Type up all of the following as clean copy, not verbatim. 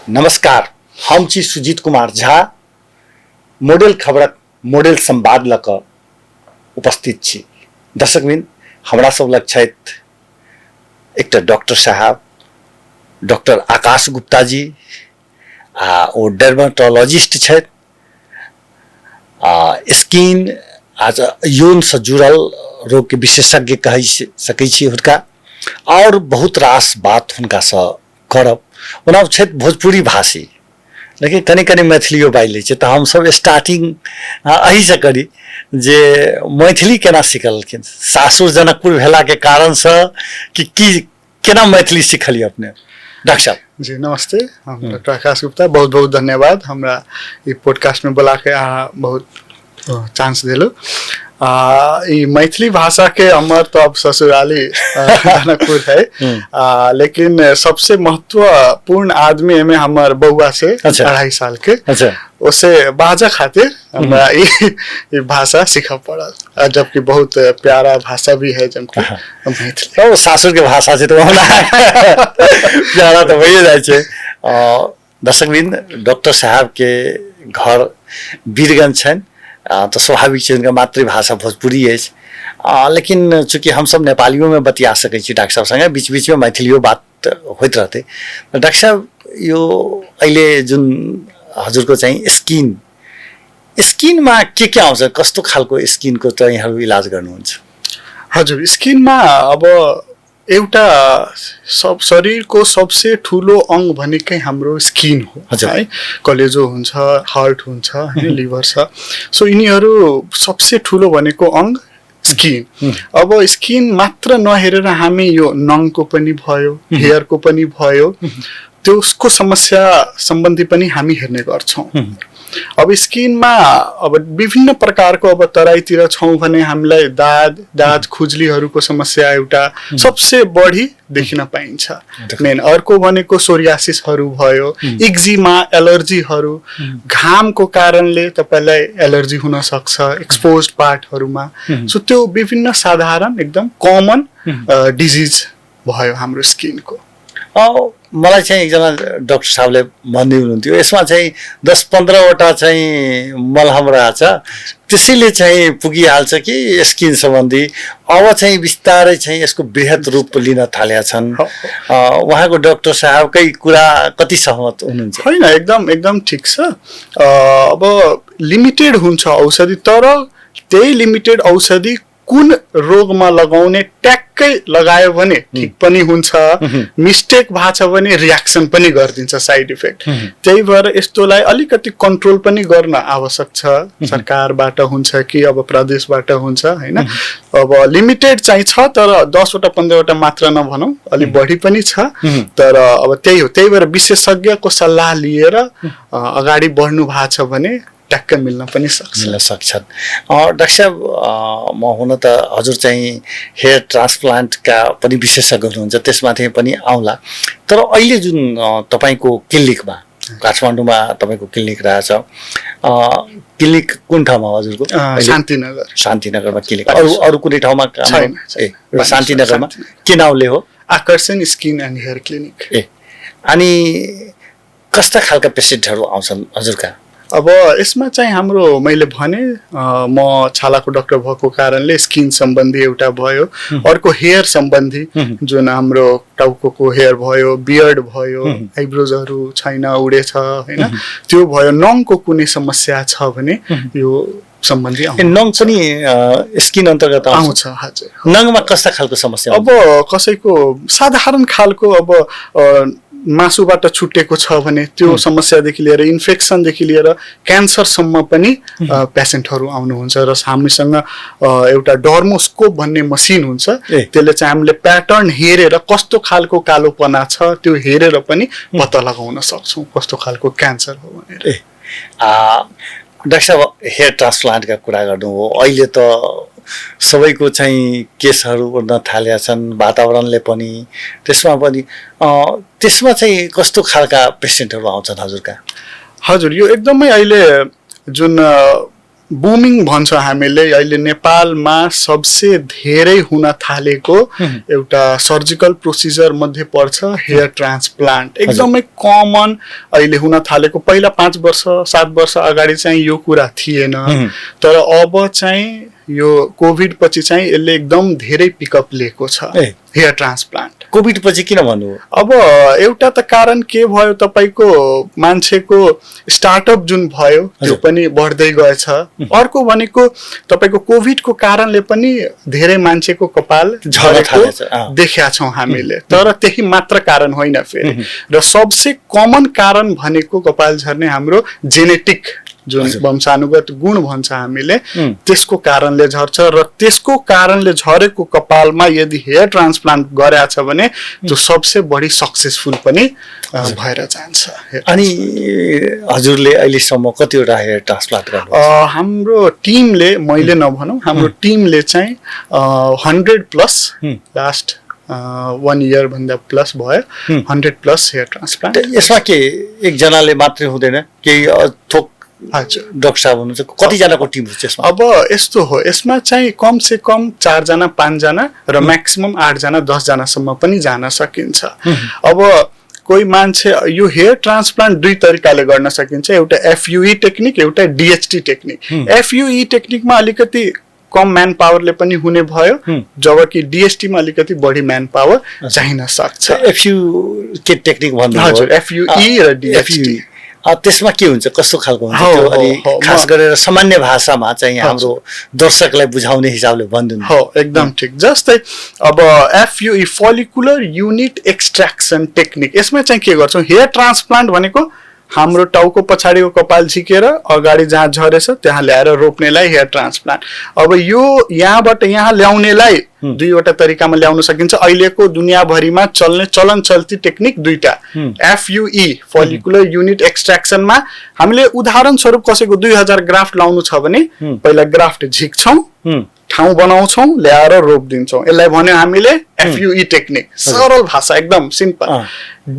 नमस्कार, हम छी सुजीत कुमार झा मोडेल खबरक मोडेल संवाद लऽ कऽ उपस्थित छी। दर्शकबिन, हमरा सब लग छथि एकटा डॉक्टर साहब, डॉक्टर आकाश गुप्ता जी, ओ डर्मेटोलॉजिस्ट छथि, स्किन यौन से जुड़ल रोग के विशेषज्ञ कहि सकै छी हुनका, और बहुत रास बात हुनका से करब। ओना छथि भोजपुरी भाषी, लेकिन कनि कनि मैथिलियो बाजि लै छै, तऽ हमसब स्टार्टिंग एही से करी जे मैथिली केना सिखलखिन, सासुर जनकपुर भेला के कारण से कि केना मैथिली सिखलिए अपने? डॉक्टर साहब जी नमस्ते, हम डॉक्टर आकाश गुप्ता, बहुत बहुत धन्यवाद हमरा ई पॉडकास्ट में बुला के अहाँ बहुत चांस दिलो। ई मैथिली भाषा के हमर तो अब ससुराली जनकपुर है, लेकिन सबसे महत्वपूर्ण आदमी में हमर बउआ से 2.5 साल के, उसे बाजा खातिर हमरा ई भाषा सीख पड़ल, जबकि बहुत प्यारा भाषा भी है जबकि मैथिली। तो सासुर के भाषा से तो प्यारा तो भइए जाइ छै। दर्शकबिन, डॉक्टर साहब के घर वीरगंज छन्, तो स्वाभाविक छै उनका मातृभाषा भोजपुरी अछि, लेकिन चूँकि हम सब नेपालियों में बतिया सकै छी डॉक्टर साहब संगे, बीच बीच में मैथिलियो बात होइत रहतै। डॉक्टर साहब, यो अहिले जुन हजुरको चाहिँ स्किन में के आउँछ, कस्तो खालको स्किनको चाहिँ यहाँहरु इलाज गर्नुहुन्छ? हजुर, स्किनमा अब एउटा सब शरीरको सबसे ठुलो अंग भनेकै हाम्रो स्किन हो है। कलेजो हुन्छ, हार्ट हुन्छ, हैन, लिभर छ, सो यिनीहरू सबसे ठुलो भनेको अंग स्किन। अब स्किन मात्र नहेरेर हामी यो नङको पनि भयो, हेयरको पनि भयो, त्यसको समस्या सम्बन्धी पनि हामी हेर्ने गर्छौं। अब स्किनमा अब विभिन्न प्रकारको, अब तराईतिर छौं भने हामीलाई दाद खुजलीहरूको समस्या एउटा सबसे बढी देखिन पाइन्छ मेन। अर्को भनेको सोरियासिसहरू भयो, एक्जिमा, एलर्जीहरू, घामको कारणले तपाईलाई एलर्जी हुन सक्छ एक्सपोज्ड पार्टहरूमा। सो त्यो विभिन्न साधारण एकदम कमन डिजिज भयो हाम्रो स्किनको। मलाई चाहिँ एकजना डाक्टर साहबले भन्दै हुनुहुन्थ्यो, यसमा चाहिँ 10-15 वटा चाहिँ मलहम रहेछ, त्यसैले चाहिँ पुगिहाल्छ कि स्किन सम्बन्धी। अब चाहिँ बिस्तारै चाहिँ यसको बृहत रूप लिन थालेका छन्। उहाँको डाक्टर साहबकै कुरा कति सहमत हुनुहुन्छ? हैन, एकदम ठीक छ। अब लिमिटेड हुन्छ औषधि, तर त्यही लिमिटेड औषधि कुन रोगमा लगाउने ट्याक्कै लगायो भने ठीक पनि हुन्छ, मिस्टेक भएको छ भने रियाक्सन पनि गरिदिन्छ, साइड इफेक्ट। त्यही भएर यस्तोलाई अलिकति कन्ट्रोल पनि गर्न आवश्यक छ। सरकारबाट हुन्छ कि अब प्रदेशबाट हुन्छ, हैन। अब लिमिटेड चाहिँ छ, तर 10 वटा 15 वटा मात्र नभनौं, अलि बढी पनि छ। तर अब त्यही हो, त्यही भएर विशेषज्ञको सल्लाह लिएर अगाडि बढ्नु भएको छ भने ट्याक्क मिल्न पनि सक्छन्। डाक्टर साहब, म हुन त हजुर चाहिँ हेयर ट्रान्सप्लान्टका पनि विशेषज्ञ हुनुहुन्छ, त्यसमाथि पनि आउला। तर अहिले जुन तपाईको क्लिनिकमा, काठमाडौँमा तपाईको क्लिनिक रहेछ, क्लिनिक कुन ठाउँमा हजुरको? शान्तिनगरमा क्लिनिक। अरू कुनै ठाउँमा? शान्तिनगरमा के नाउँले हो? आकर्षण स्किन एन्ड हेयर क्लिनिक। अनि कस्ता खालका पेसेन्टहरू आउँछन् हजुरका? अब यसमा चाहिँ हाम्रो, मैले भने म छालाको डाक्टर भएको कारणले स्किन सम्बन्धी एउटा भयो, अर्को हेयर सम्बन्धी जुन हाम्रो टाउको हेयर भयो, बियर्ड भयो, आइब्रोजहरू छैन, उडेछ, हैन, त्यो भयो। नङको कुनै समस्या छ भने यो सम्बन्धी नङ पनि स्किन अन्तर्गत आउँछ। हजुर, नङमा कस्ता खालको समस्या? अब कसैको साधारण खालको अब मासुबाट छुटेको छ भने त्यो समस्यादेखि लिएर इन्फेक्सनदेखि लिएर क्यान्सरसम्म पनि पेसेन्टहरू आउनुहुन्छ। र हामीसँग एउटा डर्मोस्कोप भन्ने मसिन हुन्छ, त्यसले चाहिँ हामीले प्याटर्न हेरेर कस्तो खालको कालोपना छ त्यो हेरेर पनि पत्ता लगाउन सक्छौं कस्तो खालको क्यान्सर हो भनेर। डाक्टर साहब, हेयर ट्रान्सप्लान्टका कुरा गर्नु हो, अहिले त सबैको चाहिँ केसहरू उड्न थालेका छन्, वातावरणले पनि, त्यसमा चाहिँ कस्तो खालका पेसेन्टहरू आउँछन् हजुरका? हजुर, यो एकदमै अहिले जुन बुमिङ भन्छ हामीले अहिले नेपालमा सबसे धेरै हुन थालेको एउटा सर्जिकल प्रोसिजर मध्ये पर्छ हेयर ट्रान्सप्लान्ट एकदमै कमन अहिले हुन थालेको पहिला 5 वर्ष 7 वर्ष अगाडि चाहिँ यो कुरा थिएन तर अब चाहिँ यो कोभिड पछि चाहिँ यसले एकदम धेरै पिकअप लिएको छ हेयर ट्रान्सप्लान्ट कोभिड पछि किन भन्नु अब एउटा त कारण के भयो तपाईको मान्छेको स्टार्टअप जुन भयो त्यो पनि बढ्दै गएछ अर्को भनेको तपाईको कोभिड को कारणले पनि धेरै मान्छेको कपाल झरेको देख्या छौं हामीले तर त्यही मात्र कारण होइन फेरि र सबसे कमन कारण भनेको कपाल झर्ने हाम्रो जेनेटिक जुन वंशानुगत गुण भन्छ हामीले त्यसको कारणले झर्छ र त्यसको कारणले झरेको कपालमा यदि हेयर ट्रान्सप्लान्ट गरेछ भने त्यो सबसे बढी सक्सेसफुल पनि भएर जान्छ अनि हजुरले अहिले सम्म कतिवटा हेयर ट्रान्सप्लान्ट गर्नु हाम्रो टिमले मैले नभनौं हाम्रो टिमले चाहिँ 100 प्लस लास्ट 1 इयर भन्दा प्लस भयो 100 प्लस हेयर ट्रान्सप्लान्ट यसमा के एक जनाले मात्रै हुँदैन केही थोक डाक्टर साहब हुनुहुन्छ कति जनाको टिम हुन्छ यसमा अब यस्तो हो यसमा चाहिँ कम से कम 4 जना 5 जना र म्याक्सिमम 8 जना 10 जना सम्म पनि जान सकिन्छ अब कोही मान्छे यो हेयर ट्रान्सप्लान्ट दुई तरिकाले गर्न सकिन्छ एउटा एफयुई टेक्निक एउटा डीएचटी टेक्निक एफयुई टेक्निकमा अलिकति कम म्यान पावरले पनि हुने भयो जबकि डीएसटी मा अलिकति बढी म्यान पावर चाहिन सक्छ एफयू के टेक्निक भन्नु हजुर एफयुई र डीएचटी त्यसमा के हुन्छ कस्तो खालको हुन्छ त्यो अलि खास गरेर सामान्य भाषामा चाहिँ हाम्रो दर्शकलाई बुझाउने हिसाबले भन्दिनु हो एकदम ठीक जस्तै अब एफयुई फोलिकुलर युनिट एक्सट्र्याक्सन टेक्निक यसमा चाहिँ के गर्छौं हेयर ट्रान्सप्लान्ट भनेको हाम्रो टाउको पछाडीको कपाल झिकेर अगाडि जहाँ झरेछ त्यहाँ ल्याएर रोप्नेलाई हेयर ट्रान्सप्लान्ट अब यो यहाँबाट यहाँ ल्याउनेलाई दुईवटा तरिकामा ल्याउन सकिन्छ अहिलेको दुनियाभरिमा चल्ने चलन चल्ती टेक्निक दुईटा एफयुई फोलिकुलर युनिट एक्सट्र्याक्सनमा हामीले उदाहरण स्वरूप कसैको 2000 ग्राफ्ट लाउनु छ भने पहिला ग्राफ्ट झिक्छौं ठाउँ बनाउँछौं ल्याएर रोप दिन्छौं यसलाई भन्यो हामीले एफयुई टेक्निक सरल भाषा एकदम सिम्पल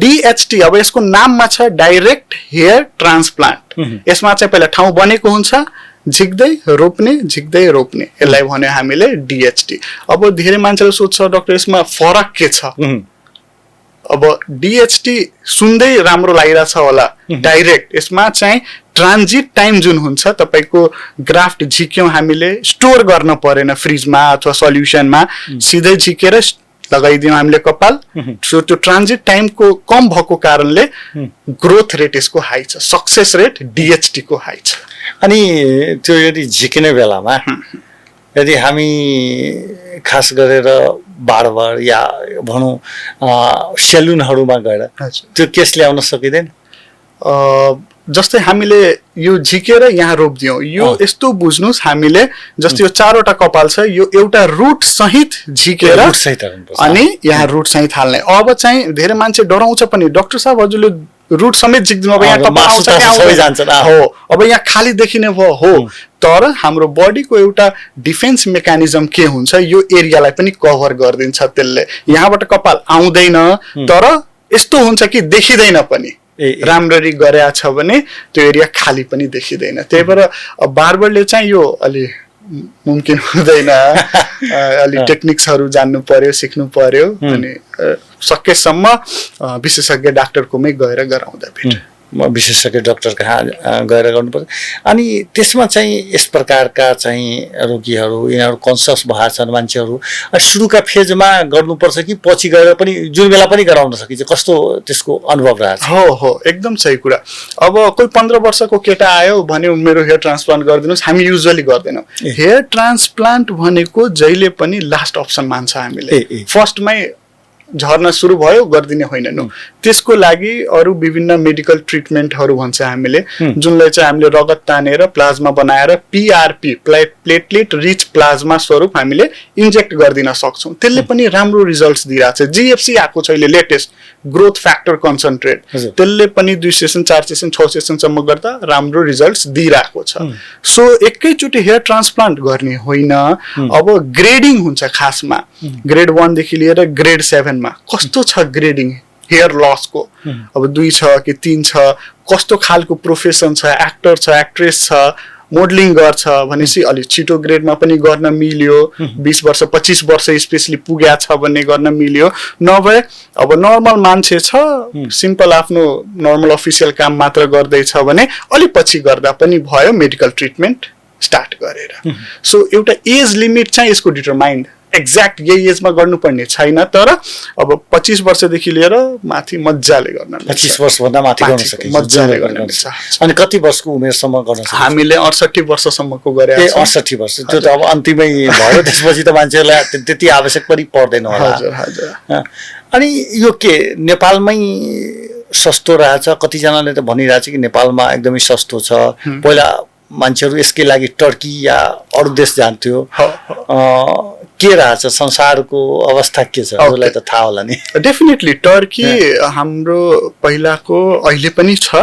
डीएचटी अब यसको नाममा छ डाइरेक्ट हेयर ट्रान्सप्लान्ट यसमा चाहिँ पहिला ठाउँ बनेको हुन्छ झिक्दै रोप्ने यसलाई भन्यो हामीले डीएचटी अब धेरै मान्छेले सोध्छ डाक्टर यसमा फरक के छ अब डीएचटी सुन्दै राम्रो लागिरहेछ होला डाइरेक्ट यसमा चाहिँ ट्रान्जिट टाइम जुन हुन्छ तपाईको ग्राफ्ट झिक्यौं हामीले स्टोर गर्न परेन फ्रिजमा अथवा सल्युसनमा सिधै झिकेर लगाइदियौं हामीले कपाल सो त्यो ट्रान्जिट टाइमको कम भएको कारणले ग्रोथ रेट यसको हाई छ सक्सेस रेट डीएचटी को हाई छ अनि त्यो यदि झिकिने बेलामा यदि हामी खास गरेर बारबार या भनौं सेलुनहरुमा गएर त्यो केस ल्याउन सकिदैन जस्तै हामीले यो झिकेर यहाँ रोप्दियौं यो यस्तो बुझ्नुस् हामीले जस्तै यो चारवटा कपाल छ यो एउटा रुट सहित झिकेर अनि यहाँ रुट सहित हाल्ने अब चाहिँ धेरै मान्छे डराउँछ पनि डाक्टर साहब हजुरले रुट समेत झिक्दिनु अब यहाँ कपाल आउँछ कि आउँदैन हो अब यहाँ खाली देखिने भयो हो तर हाम्रो बडीको एउटा डिफेन्स मेकानिजम के हुन्छ यो एरियालाई पनि कभर गर्दिन्छ त्यसले यहाँबाट कपाल आउँदैन तर यस्तो हुन्छ कि देखिदैन पनि राम्ररी गरेछ छ भने त्यो एरिया खाली पनि देखिदैन त्यही भएर बार्बरले चाहिँ यो अलि मुमकिन हुँदैन अलि टेक्निक्सहरु जान्नु पर्यो सिक्नु पर्यो अनि सकेसम्म विशेषज्ञ डाक्टरकोमै गएर गराउँदा भेट विशेषज्ञ डाक्टर कहाँ गएर गर्नुपर्छ अनि त्यसमा चाहिँ यस प्रकारका चाहिँ रोगीहरु यिनीहरु कन्सियस भएछन् मान्छेहरु सुरुका फेजमा गर्नुपर्छ कि पछि गएर पनि जुन बेला पनि गराउन सकिन्छ कस्तो त्यसको अनुभव रहेछ हो एकदम सही कुरा अब कोही 15 वर्षको केटा आयो भन्यो मेरो हेयर ट्रान्सप्लान्ट गरिदिनुस् हामी युजुअली गर्दैनौं हेयर ट्रान्सप्लान्ट भनेको जहिले पनि लास्ट अप्सन मान्छ हामीले फर्स्टमै झर्न सुरु भयो गर्दिने होइन त्यसको लागि अरु विभिन्न मेडिकल ट्रिटमेन्टहरु भन्छ हामीले जुनलाई चाहिँ हामीले रगत तानेर प्लाज्मा बनाएर पीआरपी प्लेटलेट रिच प्लाज्मा स्वरूप हामीले इन्जेक्ट गर्दिन सक्छौं त्यसले पनि राम्रो रिजल्ट्स दिइराछ जीएफसी आको छ अहिले लेटेस्ट ग्रोथ फ्याक्टर कन्सन्ट्रेट त्यसले पनि 2 सेसन 4 सेसन 6 सेसन सम्म गर्दा राम्रो रिजल्ट्स दिइराको छ सो एकैचोटी हेयर ट्रान्सप्लान्ट गर्ने होइन अब ग्रेडिङ हुन्छ खासमा ग्रेड 1 देखि लिएर ग्रेड 7 मा कस्तो छ ग्रेडिङ हेयर लस को अब 2 छ कि 3 छ कस्तो खालको प्रोफेसन छ एक्टर छ एक्ट्रेस छ मोडलिङ गर्छ भनेपछि अलि छिटो ग्रेडमा पनि गर्न मिल्यो 20 वर्ष 25 वर्ष स्पेशली पुग्या छ भन्ने गर्न मिल्यो नभए अब नर्मल मान्छे छ सिम्पल आफ्नो नर्मल अफिसियल काम मात्र गर्दैछ भने अलि पछि गर्दा पनि भयो मेडिकल ट्रिटमेन्ट स्टार्ट गरेर सो एउटा एज लिमिट चाहिँ यसको डिटरमाइन्ड एक्ज्याक्ट यही एजमा गर्नुपर्ने छैन तर अब 25 वर्षदेखि लिएर माथि मजाले गर्न 25 वर्षभन्दा माथि गर्न सकिन्छ मजाले गर्न मिल्छ अनि कति वर्षको उमेरसम्म गर्न सकिन्छ हामीले 68 वर्षसम्मको गरे 68 वर्ष त्यो त अब अन्तिमै भयो त्यसपछि त मान्छेलाई त्यति आवश्यक पनि पर्दैन होला हजुर हजुर अनि यो के नेपालमै सस्तो रहेछ कतिजनाले त भनिरहेछ कि नेपालमा एकदमै सस्तो छ पहिला मान्छेहरू यसकै लागि टर्की या अरू देश जान्थ्यो के रहेछ संसारको अवस्था के छ अरूलाई त थाहा होला नि डेफिनेटली टर्की हाम्रो पहिलाको अहिले पनि छ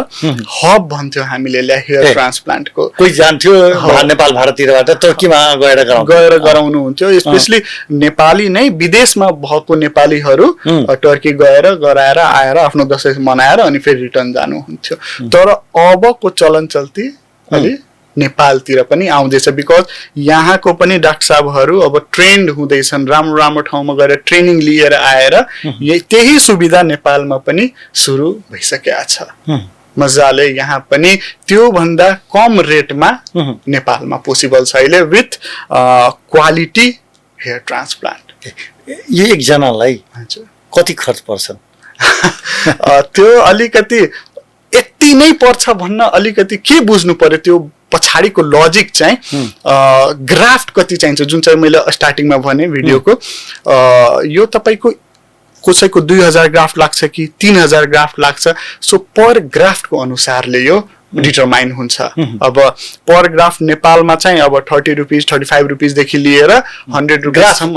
हब भन्थ्यो हामीले हेयर ट्रान्सप्लान्टको कोही जान्थ्यो नेपाल भारततिरबाट टर्कीमा गएर गराउनु हुन्थ्यो स्पेशली नेपाली नै विदेशमा भएको नेपालीहरू टर्की गएर गराएर आएर आफ्नो दशैं मनाएर अनि फेरि रिटर्न जानुहुन्थ्यो तर अबको चलन चल्ती अलि नेपालतिर पनि आउँदैछ बिकज यहाँको पनि डाक्टर साहबहरू अब ट्रेन्ड हुँदैछन् राम्रो राम्रो ठाउँमा गएर ट्रेनिङ लिएर आएर त्यही सुविधा नेपालमा पनि सुरु भइसकेको छ मजाले यहाँ पनि त्यो भन्दा कम रेटमा नेपालमा पोसिबल छ अहिले विथ क्वालिटी हेयर ट्रान्सप्लान्ट यो एकजनालाई कति खर्च पर्छ त्यो अलिकति यति नै पर्छ भन्न अलिकति के बुझ्नु पर्यो त्यो पछाडीको लजिक चाहिँ ग्राफ्ट कति चाहिन्छ जुन चाहिँ मैले स्टार्टिङमा भने भिडियोको यो तपाईको कसैको 2000 ग्राफ्ट लाग्छ कि 3000 ग्राफ्ट लाग्छ सो पर ग्राफ्टको अनुसारले यो डिटरमाइन हुन्छ अब पर ग्राफ्ट नेपालमा चाहिँ अब 30 रुपैयाँ 35 रुपैयाँ देखि लिएर 100 रुपैयाँसम्म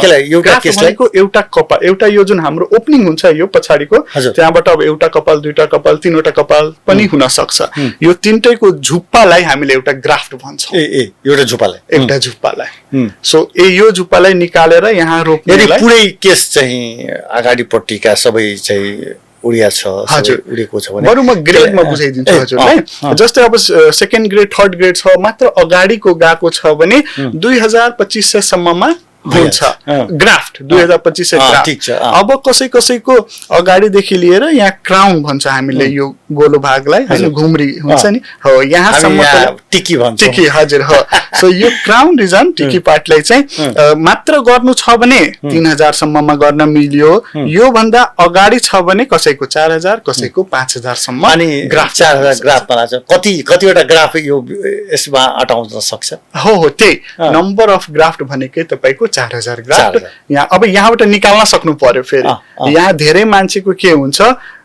एउटा कपाल एउटा यो जुन हाम्रो ओपनिङ हुन्छ यो पछाडीको त्यहाँबाट अब एउटा कपाल दुईटा कपाल तीनवटा कपाल पनि हुन सक्छ यो तीनटैको झुप्पालाई हामीले एउटा ग्राफ्ट भन्छौं एउटा झुप्पालाई सो यो झुप्पालाई निकालेर यहाँ रोप्नेलाई पुरै केस चाहिँ अगाडिपट्टिका सबै चाहिँ उडिया छ उडेको छ भने बरु म ग्रेडमा बुझाइदिन्छु हजुरलाई जस्तै अब सेकेन्ड ग्रेड थर्ड ग्रेड छ मात्र अगाडिको गएको छ भने 2200 सम्ममा हुन्छ ग्राफ्ट 2200 ग्राफ्ट अब कसैको अगाडिदेखि लिएर यहाँ क्राउन भन्छ हामीले यो गोलो भागलाई हैन घुम्री हुन्छ नि हो यहाँसम्म टिकी भन्छ टिकी हजुर हो सो यो क्राउन रिजन टिकी पार्टलाई चाहिँ मात्र गर्नु छ भने 3000 सम्ममा गर्न मिल्यो यो भन्दा अगाडि छ भने कसैको 4000 कसैको 5000 सम्म अनि ग्राफ 4000 ग्राफ बनाछ कतिवटा ग्राफ यो यसमा अटाउन सक्छ हो त्यही नम्बर अफ ग्राफ्ट भनेकै तपाईको 4000 ग्राफ्ट यहाँ अब यहाँबाट निकाल्न सक्नु पर्यो फेरि यहाँ धेरै मान्छेको के हुन्छ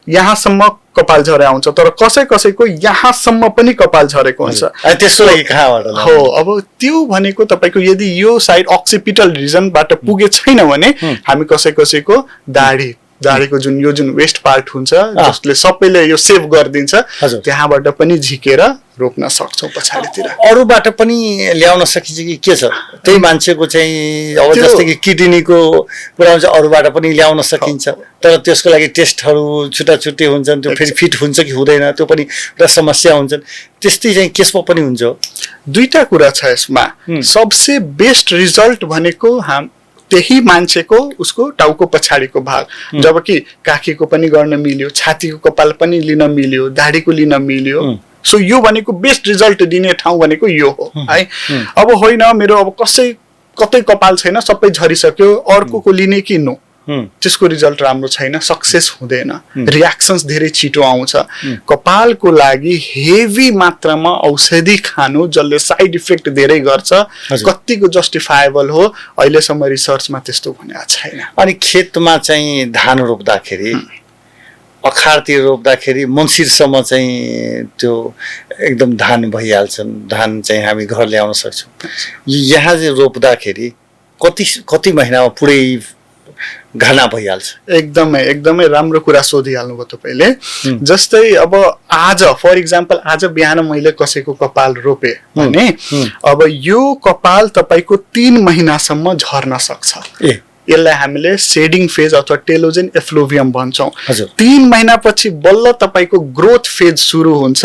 यहाँसम्म कपाल झरे आउँछ तर कसैको यहाँसम्म पनि कपाल झरेको हुन्छ त्यसको लागि कहाँबाट हो अब त्यो भनेको तपाईको यदि यो साइड अक्सिपिटल रिजनबाट पुगे छैन भने हामी कसैको दाढीको जुन वेस्ट पार्ट हुन्छ जसले सबैले यो सेभ गरिदिन्छ त्यहाँबाट पनि झिकेर रोप्न सक्छौं पछाडीतिर अरूबाट पनि ल्याउन सकिन्छ कि के छ त्यही मान्छेको चाहिँ अब जस्तै कि किडनीको कुरा चाहिँ अरूबाट पनि ल्याउन सकिन्छ तर त्यसको लागि टेस्टहरू छुट्टै हुन्छन् त्यो फेरि फिट हुन्छ कि हुँदैन त्यो पनि एउटा समस्या हुन्छन् त्यस्तै चाहिँ केसमा पनि हुन्छ दुईटा कुरा छ यसमा सबसे बेस्ट रिजल्ट भनेको त्यही मान्छेको उसको टाउको पछाडीको भाग जबकि काखीको पनि गर्न मिल्यो छातीको कपाल पनि लिन मिल्यो दाढीको लिन मिल्यो सो यो भनेको बेस्ट रिजल्ट दिने ठाउँ भनेको यो हो है अब होइन मेरो अब कतै कपाल छैन सबै झरिसक्यो अर्कोको लिने कि नो त्यसको रिजल्ट राम्रो छैन सक्सेस हुँदैन रियाक्सन्स धेरै छिटो आउँछ कपालको लागि हेभी मात्रामा औषधि खानु जसले साइड इफेक्ट धेरै गर्छ कतिको जस्टिफाएबल हो अहिलेसम्म रिसर्चमा त्यस्तो भनेको छैन अनि खेतमा चाहिँ धान रोप्दाखेरि अखारतिर रोप्दाखेरि मन्सिरसम्म चाहिँ त्यो एकदम धान भइहाल्छन् धान चाहिँ हामी घर ल्याउन सक्छौँ यहाँ चाहिँ रोप्दाखेरि कति महिनामा पुरै घना भइहाल्छ एकदमै राम्रो कुरा सोधिहाल्नु भयो तपाईले जस्तै अब आज फर एक्जाम्पल आज बिहान मैले कसैको कपाल रोपे भने अब यो कपाल तपाईको 3 महिनासम्म झर्न सक्छ यसलाई हामीले शेडिङ फेज अथवा टेलोजेन एफ्लोभियम भन्छौं 3 महिनापछि बल्ल तपाईको ग्रोथ फेज सुरु हुन्छ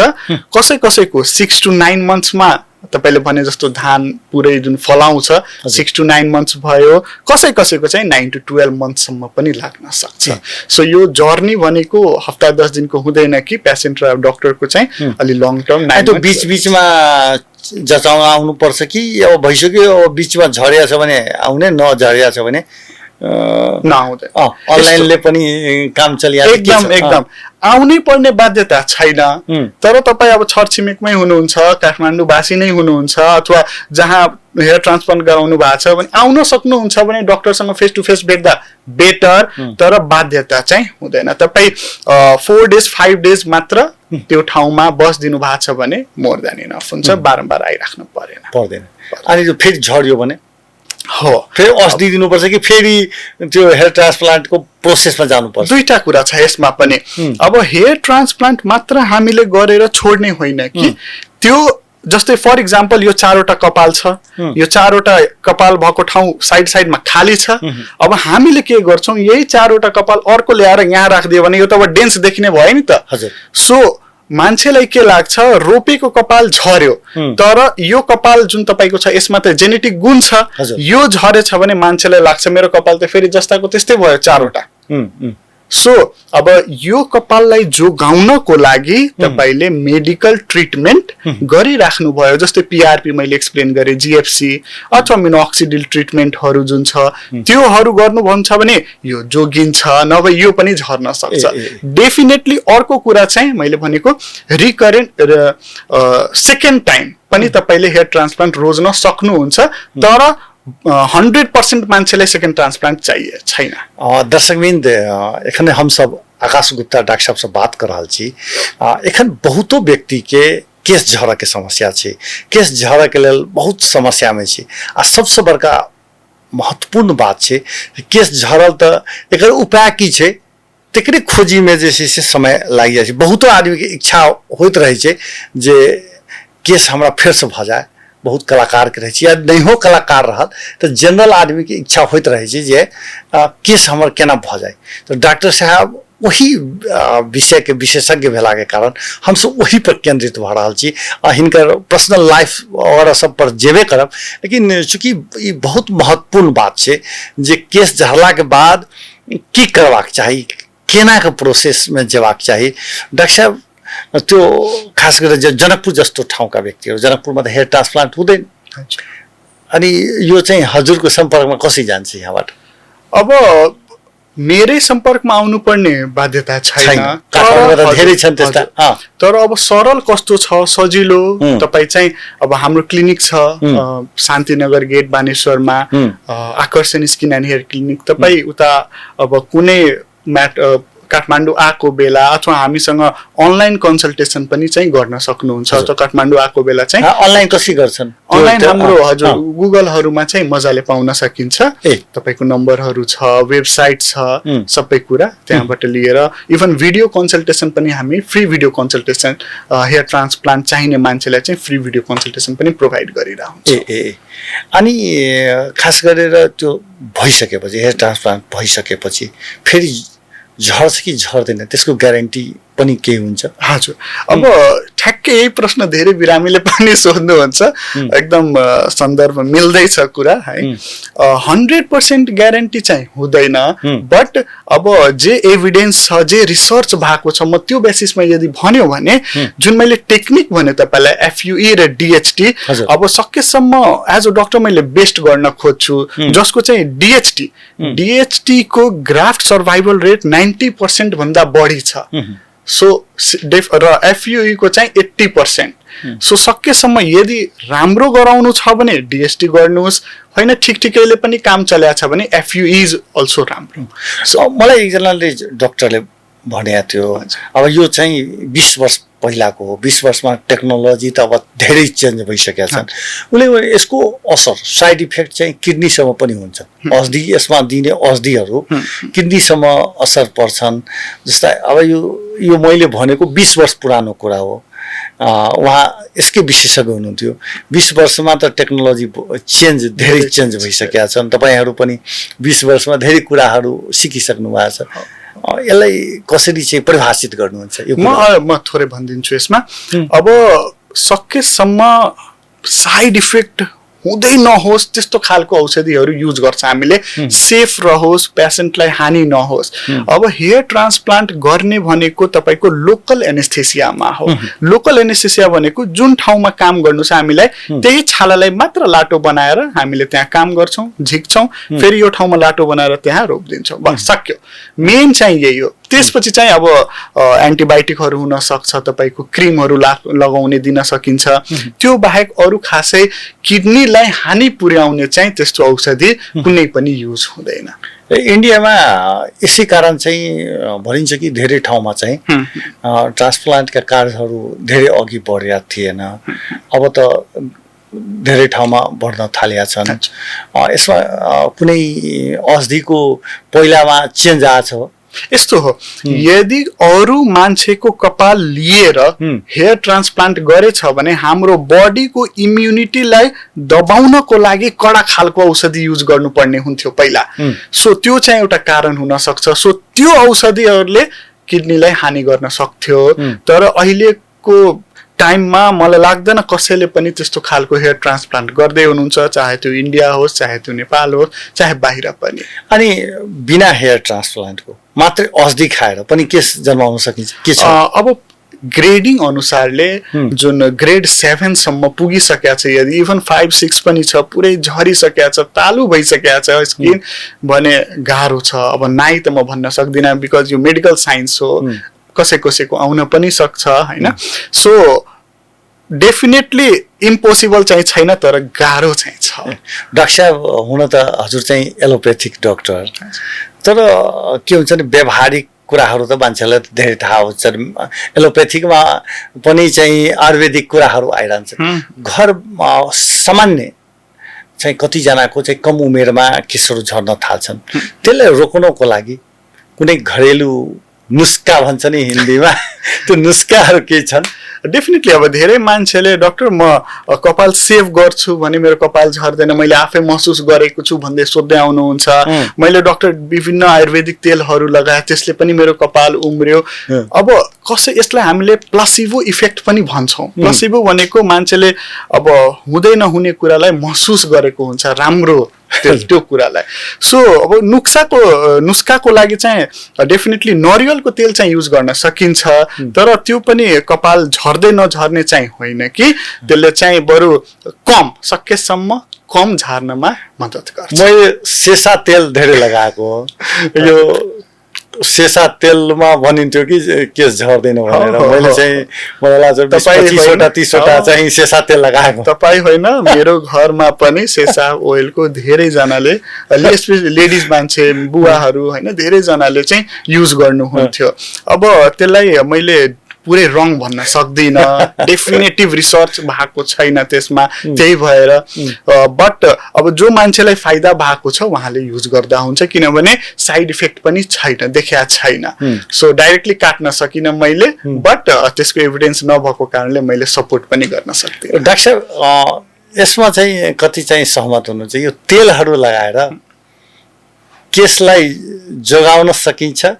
कसैको 6 to 9 मन्थ्समा तपाईले भने जस्तो धान पुरै जुन फलाउँछ 6 to 9 months भयो, कसैको चाहिँ 9 to 12 months सम्म पनि लाग्न सक्छ। सो यो जर्नी भनेको हप्ता 10 दिनको हुँदैन कि पेशेन्ट र डाक्टरको चाहिँ अलि लङ टर्म। त्यो बीचमा जचाउन आउनु पर्छ कि अब भइसक्यो, अब बीचमा झरेको छ भने आउने, नझरेको छ भने नआउँदै अनलाइनले पनि काम चलिरहेको छ। एकदम आउनै पर्ने बाध्यता छैन। तर तपाईँ अब छरछिमेकमै हुनुहुन्छ, काठमाडौँवासी नै हुनुहुन्छ, अथवा जहाँ हेयर ट्रान्सप्लान्ट गराउनु भएको छ भने आउन सक्नुहुन्छ भने डक्टरसँग फेस टु फेस भेट्दा बेटर। तर बाध्यता चाहिँ हुँदैन। तपाईँ 4 days 5 days मात्र त्यो ठाउँमा बस्दिनु भएको छ भने मोर देन इनफ हुन्छ, बारम्बार आइराख्नु पर्दैन। अनि जो फेरि झर्यो भने हो फेरि औषधि दिनुपर्छ कि फेरि त्यो हेयर ट्रान्सप्लान्टको प्रोसेसमा जानुपर्छ? दुईटा कुरा छ यसमा पनि। अब हेयर ट्रान्सप्लान्ट मात्र हामीले गरेर छोड्ने होइन कि, त्यो जस्तै फर इक्जाम्पल यो 4वटा कपाल छ, यो 4वटा कपाल भएको ठाउँ साइडमा खाली छ। अब हामीले के गर्छौँ, यही 4वटा कपाल अर्को ल्याएर यहाँ राखिदियो भने यो त अब डेन्स देखिने भयो नि त। सो मान्छेलाई के लाग्छ, रोपेको कपाल झर्यो, तर यो कपाल जुन तपाईको छ यसमा त जेनेटिक गुण छ, यो झरेछ भने मान्छेलाई लाग्छ मेरो कपाल त फेरि जस्ताको त्यस्तै भयो 4वटा। सो अब यो कपाललाई जोगाउनको लागि तपाईले मेडिकल ट्रिटमेन्ट गरिराख्नु भयो। जस्तै पीआरपी मैले एक्सप्लेन गरे, जीएफसी अथवा मिनोक्सिडिल ट्रिटमेन्टहरु जुन छ त्योहरु गर्नु भन्छ भने यो जोगिन्छ, नभए यो पनि झर्न सक्छ। डेफिनेटली अर्को कुरा चाहिँ मैले भनेको रिकरेन्ट सेकेन्ड टाइम पनि तपाईले हेयर ट्रान्सप्लान्ट रोज्न सक्नुहुन्छ, तर 100% मान्छेलाई सेकेंड ट्रांसप्लांट चाहिए छैन। दर्शकवृन्द, एखने हम सब आकाश गुप्ता डॉक्टर साहब से बात कर रहा छी। एखन बहुतो व्यक्ति के केस झरा के समस्या छे, केस झरा के लेल बहुत समस्या में छे। आ सबसे बड़का महत्वपूर्ण बात छे केस झरल त एकर उपाय की छे तेकरे खोजी में जे से समय लागि जाय छे। बहुतो आदमी के इच्छा होइत रहे छे जे केस हमरा फिर से भ जाए, बहुत कलाकार के रहे या नहीं हो कलाकार रहल तो जनरल आदमी की इच्छा होइत रहे जे केस हमर केना भ जाए। तो डॉक्टर साहब वही विषय के विशेषज्ञ भेला के कारण हम सब वही पर केंद्रित भ रहल छी। हिनकर पर्सनल लाइफ और सब पर जेबे करब, लेकिन चूंकि ये बहुत महत्वपूर्ण बात छे जे केस झरला के बाद की करबाक चाही, केना के प्रोसेस में जेबाक चाही। डॉक्टर साहब त्यो खास गरेर जनकपुर जस्तो ठाउँका व्यक्तिहरु, जनकपुरमा त हेयर ट्रान्सप्लान्ट हुँदैन, अनि यो चाहिँ हजुरको सम्पर्कमा कसै जान्छ यहाँबाट? अब मेरै सम्पर्कमा आउनु पर्ने बाध्यता छैन, काठमाडौँमा धेरै छन् त्यस्ता। तर अब सरल कस्तो छ, सजिलो तपाई चाहिँ अब हाम्रो क्लिनिक छ शान्तिनगर गेट बानेश्वरमा, आकर्षण स्किन एन्ड हेयर क्लिनिक। तपाई उता अब कुनै काठमाडौँ आएको बेला अथवा हामीसँग अनलाइन कन्सल्टेसन पनि चाहिँ गर्न सक्नुहुन्छ। त काठमाडौँ आएको बेला चाहिँ अनलाइन कसरी गर्छन्? अनलाइन हाम्रो हजुर गुगलहरुमा चाहिँ मजाले पाउन सकिन्छ। तपाईको नम्बरहरु छ, वेबसाइट छ, सबै कुरा त्यहाँबाट लिएर इभन भिडियो कन्सल्टेसन पनि हामी free video consultation hair transplant चाहिने मान्छेलाई चाहिँ फ्री भिडियो कन्सल्टेसन पनि प्रोभाइड गरिरहन्छ। अनि खास गरेर त्यो भइसकेपछि हेयर ट्रान्सप्लान्ट भइसकेपछि फेरि झर्छ कि झर्दैन त्यसको ग्यारेन्टी पनि के हुन्छ? हजुर, अब ठ्याक्कै यही प्रश्न धेरै बिरामीले पनि सोध्नुहुन्छ, एकदम सन्दर्भ मिल्दैछ कुरा है। 100% ग्यारेन्टी चाहिँ हुँदैन, बट अब जे एभिडेन्स छ, जे रिसर्च भएको छ, म त्यो बेसिसमा यदि भन्यो भने जुन मैले टेक्निक भने तपाईलाई एफयुई र डीएचटी, अब सकेसम्म एज अ डक्टर मैले बेस्ट गर्न खोज्छु, जसको चाहिँ डीएचटी को ग्राफ्ट सर्भाइभल रेट 90% भन्दा बढी छ। सो र एफयुई को चाहिँ 80%। सो सकेसम्म यदि राम्रो गराउनु छ भने डीएचटी गर्नुहोस्, हैन ठिकठिकैले पनि काम चलेको छ भने एफयुई इज अल्सो राम्रो। सो मलाई एकजनाले डाक्टरले भने थियो अब यो चाहिँ 20 वर्ष पहिलाको हो, 20 वर्षमा टेक्नोलोजी त अब धेरै चेन्ज भइसकेका छन्। उले यसको असर साइड इफेक्ट चाहिँ किडनीसम्म पनि हुन्छ। औषधि यसमा दिने औषधिहरू किडनीसम्म असर पर्छन्। जस्तै अब यो मैले भनेको 20 वर्ष पुरानो कुरा हो। उहाँ यसकै विशेषज्ञ हुनुहुन्थ्यो। 20 वर्षमा त टेक्नोलोजी धेरै चेन्ज भइसकेका छन्। तपाईहरु पनि 20 वर्षमा धेरै कुराहरू सिकिसक्नु भएको छ। यसलाई कसरी चाहिँ परिभाषित गर्नुहुन्छ? म थोरै भनिदिन्छु यसमा। अब सकेसम्म साइड इफेक्ट हुँदै नहोस् त्यस्तो खालको औषधिहरू युज गर्छ हामीले सेफ रहोस् पेशेन्टलाई हानि नहोस् अब हेयर ट्रान्सप्लान्ट गर्ने भनेको तपाईको लोकल एनेस्थेसियामा हो लोकल एनेस्थेसिया भनेको जुन ठाउँमा काम गर्नु छ हामीलाई त्यही छालालाई मात्र लाटो बनाएर हामीले त्यहाँ काम गर्छौं झिक्छौं फेरि यो ठाउँमा लाटो बनाएर त्यहाँ रोकिदिन्छौं बस सक्यो मेन चाहिँ यही हो त्यसपछि चाहिँ अब एन्टिबायोटिकहरू हुन सक्छ तपाईको क्रिमहरू लगाउने दिन सकिन्छ त्यो बाहेक अरु खासै किडनीलाई हानि पुर्याउने चाहिँ त्यस्तो औषधि कुनै पनि युज हुँदैन इन्डियामा यसै कारण चाहिँ भनिन्छ कि धेरै ठाउँमा चाहिँ ट्रान्सप्लान्टका कार्यहरू धेरै अघि बढेका थिएन अब त धेरै ठाउँमा बढ्न थालेका छन् यसमा कुनै औषधिको पहिलामा चेन्ज आछ यस्तो हो यदि अरु मान्छेको कपाल लिएर हेयर ट्रान्सप्लान्ट गरेछ भने हाम्रो बडीको इम्युनिटीलाई दबाउनको लागि कडा खालको औषधि युज गर्नुपर्ने हुन्थ्यो पहिला सो त्यो चाहिँ एउटा कारण हुन सक्छ सो त्यो औषधिहरूले किडनीलाई हानि गर्न सक्थ्यो तर अहिलेको टाइममा मलाई लाग्दैन कसैले पनि त्यस्तो खालको हेयर ट्रान्सप्लान्ट गर्दै हुनुहुन्छ चाहे त्यो इन्डिया होस् चाहे त्यो नेपाल होस् चाहे बाहिर पनि अनि बिना हेयर ट्रान्सप्लान्टको मात्रै औषधि खाएर पनि केस जन्माउन सकिन्छ के छ अब ग्रेडिङ अनुसारले जुन ग्रेड 7 सम्म पुगिसकेको छ यदि इभन 5 6 पनि छ पुरै झरिसकेको छ तालु भइसकेको छ स्किन भने गाह्रो छ अब नाइ त म भन्न सक्दिनँ बिकज यो मेडिकल साइन्स हो कसैको आउन पनि सक्छ हैन सो डेफिनेटली इम्पोसिबल चाहिँ छैन तर गाह्रो चाहिँ छ डाक्टर साहब हुन त हजुर चाहिँ एलोप्याथिक डाक्टर तर के हुन्छ नि व्यावहारिक कुराहरू त मान्छेलाई धेरै थाहा हुन्छ एलोप्याथिकमा पनि चाहिँ आयुर्वेदिक कुराहरू आइरहन्छ घर सामान्य चाहिँ कतिजनाको चाहिँ कम उमेरमा केसहरू झर्न थाल्छन् त्यसलाई रोक्नको लागि कुनै घरेलु नुस्खा भन्छ नि हिन्दीमा त्यो नुस्खाहरू के छन् डेफिनेटली अब धेरै मान्छेले डाक्टर म कपाल सेभ गर्छु भने मेरो कपाल झर्दैन मैले आफै महसुस गरेको छु भन्दै सोध्दै आउनुहुन्छ मैले डाक्टर विभिन्न आयुर्वेदिक तेलहरू लगाए त्यसले पनि मेरो कपाल उम्र्यो अब कसै यसलाई हामीले प्लासिबो इफेक्ट पनि भन्छौं प्लासिबो भनेको मान्छेले अब हुँदै नहुने कुरालाई महसुस गरेको हुन्छ राम्रो त्यो कुरालाई सो अब नुस्खाको लागि चाहिँ डेफिनेटली नरिवलको तेल चाहिँ युज गर्न सकिन्छ तर त्यो पनि कपाल झर्दै नझर्ने चाहिँ होइन कि त्यसले चाहिँ बरु कम सकेसम्म कम झार्नमा मद्दत गर्छ मैले सेसा तेल धेरै लगाएको यो सेसा तेलमा भनिन्थ्यो कि केस झर्दैन भनेर मैले चाहिँ मलाई लाग्छ 25वटा 30वटा चाहिँ सेसा तेल लगाएको तपाई होइन मेरो घरमा पनि सेसा ओइलको धेरै जनाले लेडिज मान्छे बुवाहरू हैन धेरै जनाले चाहिँ युज गर्नुहुन्थ्यो अब त्यसलाई मैले पुरै रङ भन्न सक्दिन डेफिनेटिभ रिसर्च भएको छैन त्यसमा त्यही भएर बट अब जो मान्छेलाई फाइदा भएको छ उहाँले युज गर्दा हुन्छ किनभने साइड इफेक्ट पनि छैन देखिया छैन सो डाइरेक्टली काट्न सकिन मैले बट त्यसको एभिडेन्स नभएको कारणले मैले सपोर्ट पनि गर्न सक्दिन डाक्टर साहब यसमा चाहिँ कति चाहिँ सहमत हुनुहुन्छ यो तेलहरू लगाएर केसलाई जोगाउन सकिन्छ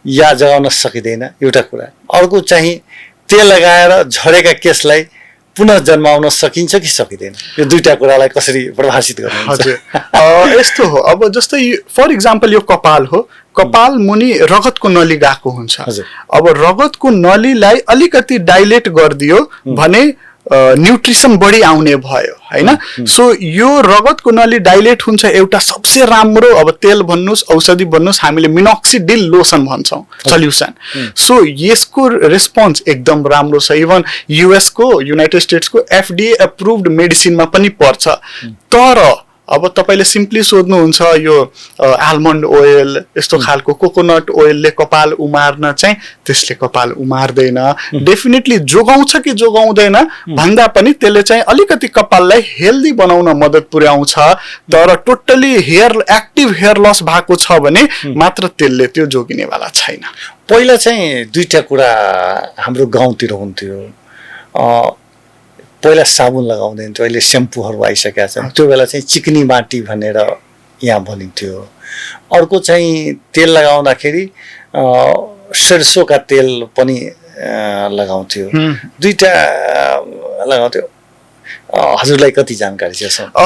या जगाउन सकिदैन एउटा कुरा अर्को चाहिँ तेल लगाएर झरेका केसलाई पुनः जन्माउन सकिन्छ कि सकिदैन यो दुईटा कुरालाई कसरी परिभाषित गर्नुहुन्छ हजुर यस्तो हो अब जस्तै फर एक्जाम्पल यो कपाल हो कपाल मुनि रगतको नली गएको हुन्छ अब रगतको नलीलाई अलिकति डाइलेट गरिदियो भने न्यूट्रिसन बढी आउने भयो हैन सो यो रगतको नली डाइलेट हुन्छ एउटा सबसे राम्रो अब तेल भन्नुस् औषधि भन्नुस् हामीले मिनोक्सिडिल लोसन भन्छौं सल्युसन सो यसको रेस्पोन्स एकदम राम्रो छ इभन यूएस को युनाइटेड स्टेट्स को एफडीए अप्रुभड मेडिसिनमा पनि पर्छ तर अब तपाईले सिम्पली सोध्नुहुन्छ यो आल्मन्ड ओयल यस्तो खालको कोकोनट ओयलले कपाल उमार्न चाहिँ त्यसले कपाल उमार्दैन डेफिनेटली जोगाउँछ कि जोगाउँदैन भन्दा पनि त्यसले चाहिँ अलिकति कपाललाई हेल्दी बनाउन मद्दत पुर्याउँछ तर totally hair active hair loss भएको छ भने मात्र त्यसले त्यो जोगिनेवाला छैन पहिला चाहिँ दुईटा कुरा हाम्रो गाउँतिर हुन्थ्यो पहिला साबुन लगाउँदैन थियो अहिले स्याम्पूहरू आइसकेका छन् त्यो बेला चाहिँ चिकनी माटी भनेर यहाँ भनिन्थ्यो अर्को चाहिँ तेल लगाउँदाखेरि सरसोका तेल पनि लगाउँथ्यो दुईटा लगाउँथ्यो हजुरलाई कति जानकारी छ यसमा?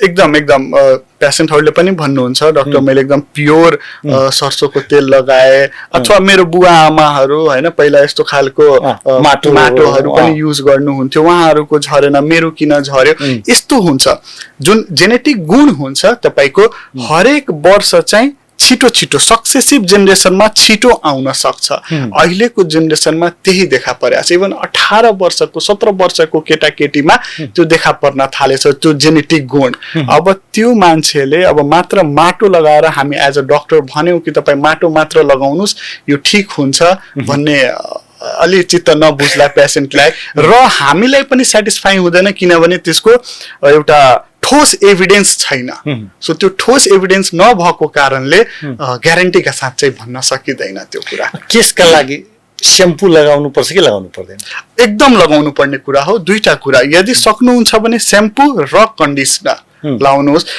एकदम पेसेन्टहरूले पनि भन्नुहुन्छ डाक्टर मैले एकदम प्योर सरसोको तेल लगाए अथवा मेरो बुवा आमाहरू हैन पहिला यस्तो खालको माटोहरू पनि युज गर्नुहुन्थ्यो उहाँहरूको झरेन मेरो किन झर्यो यस्तो हुन्छ जुन जेनेटिक गुण हुन्छ तपाईको हरेक वर्ष चाहिँ छिटो सक्सेसिभ जेनेरेसनमा छिटो आउन सक्छ अहिलेको जेनेरेसनमा त्यही देखा परेको छ इभन 18 वर्षको 17 वर्षको केटाकेटीमा त्यो देखा पर्न थालेछ त्यो जेनेटिक गुण अब त्यो मान्छेले अब मात्र माटो लगाएर हामी एज अ डाक्टर भन्यौ कि तपाई माटो मात्र लगाउनुस् यो ठीक हुन्छ भन्ने अलि चित्त नबुझ्ला पेशेन्टलाई र हामीलाई पनि सेटिस्फाई हुँदैन किनभने त्यसको एउटा ठोस एभिडेन्स छैन सो त्यो ठोस एभिडेन्स नभएको कारणले ग्यारेन्टीका साथ चाहिँ भन्न सकिदैन त्यो कुरा केसका लागि स्याम्पू लगाउनु पर्छ कि लगाउनु पर्दैन एकदम लगाउनु पर्ने कुरा हो दुईटा कुरा यदि सक्नुहुन्छ भने स्याम्पू र कन्डिसनर लाउनुहोस्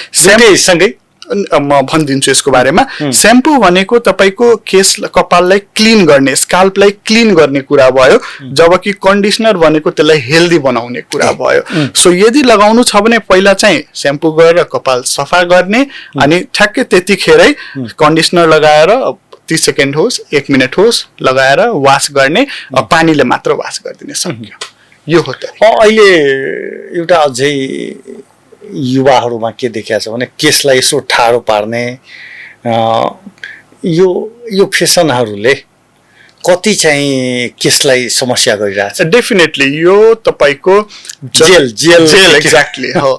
सँगै म भनिदिन्छु यसको बारेमा स्याम्पू भनेको तपाईको केस कपाललाई क्लिन गर्ने स्काल्पलाई क्लिन गर्ने कुरा भयो जबकि कन्डिसनर भनेको त्यसलाई हेल्दी बनाउने कुरा भयो सो यदि लगाउनु छ भने पहिला चाहिँ स्याम्पू गरेर कपाल सफा गर्ने अनि ठ्याक्कै त्यतिखेरै कन्डिसनर लगाएर 30 सेकेन्ड होस् 1 मिनेट होस् लगाएर वास गर्ने पानीले मात्र वास गरिदिने सक्यो यो हो त अहिले एउटा अझै युवाहरूमा के देखिया छ भने केसलाई यसो ठाडो पार्ने यो फेसनहरूले कति चाहिँ केसलाई समस्या गरिरहेछ डेफिनेटली यो तपाईको जेल एक्ज्याक्टली हो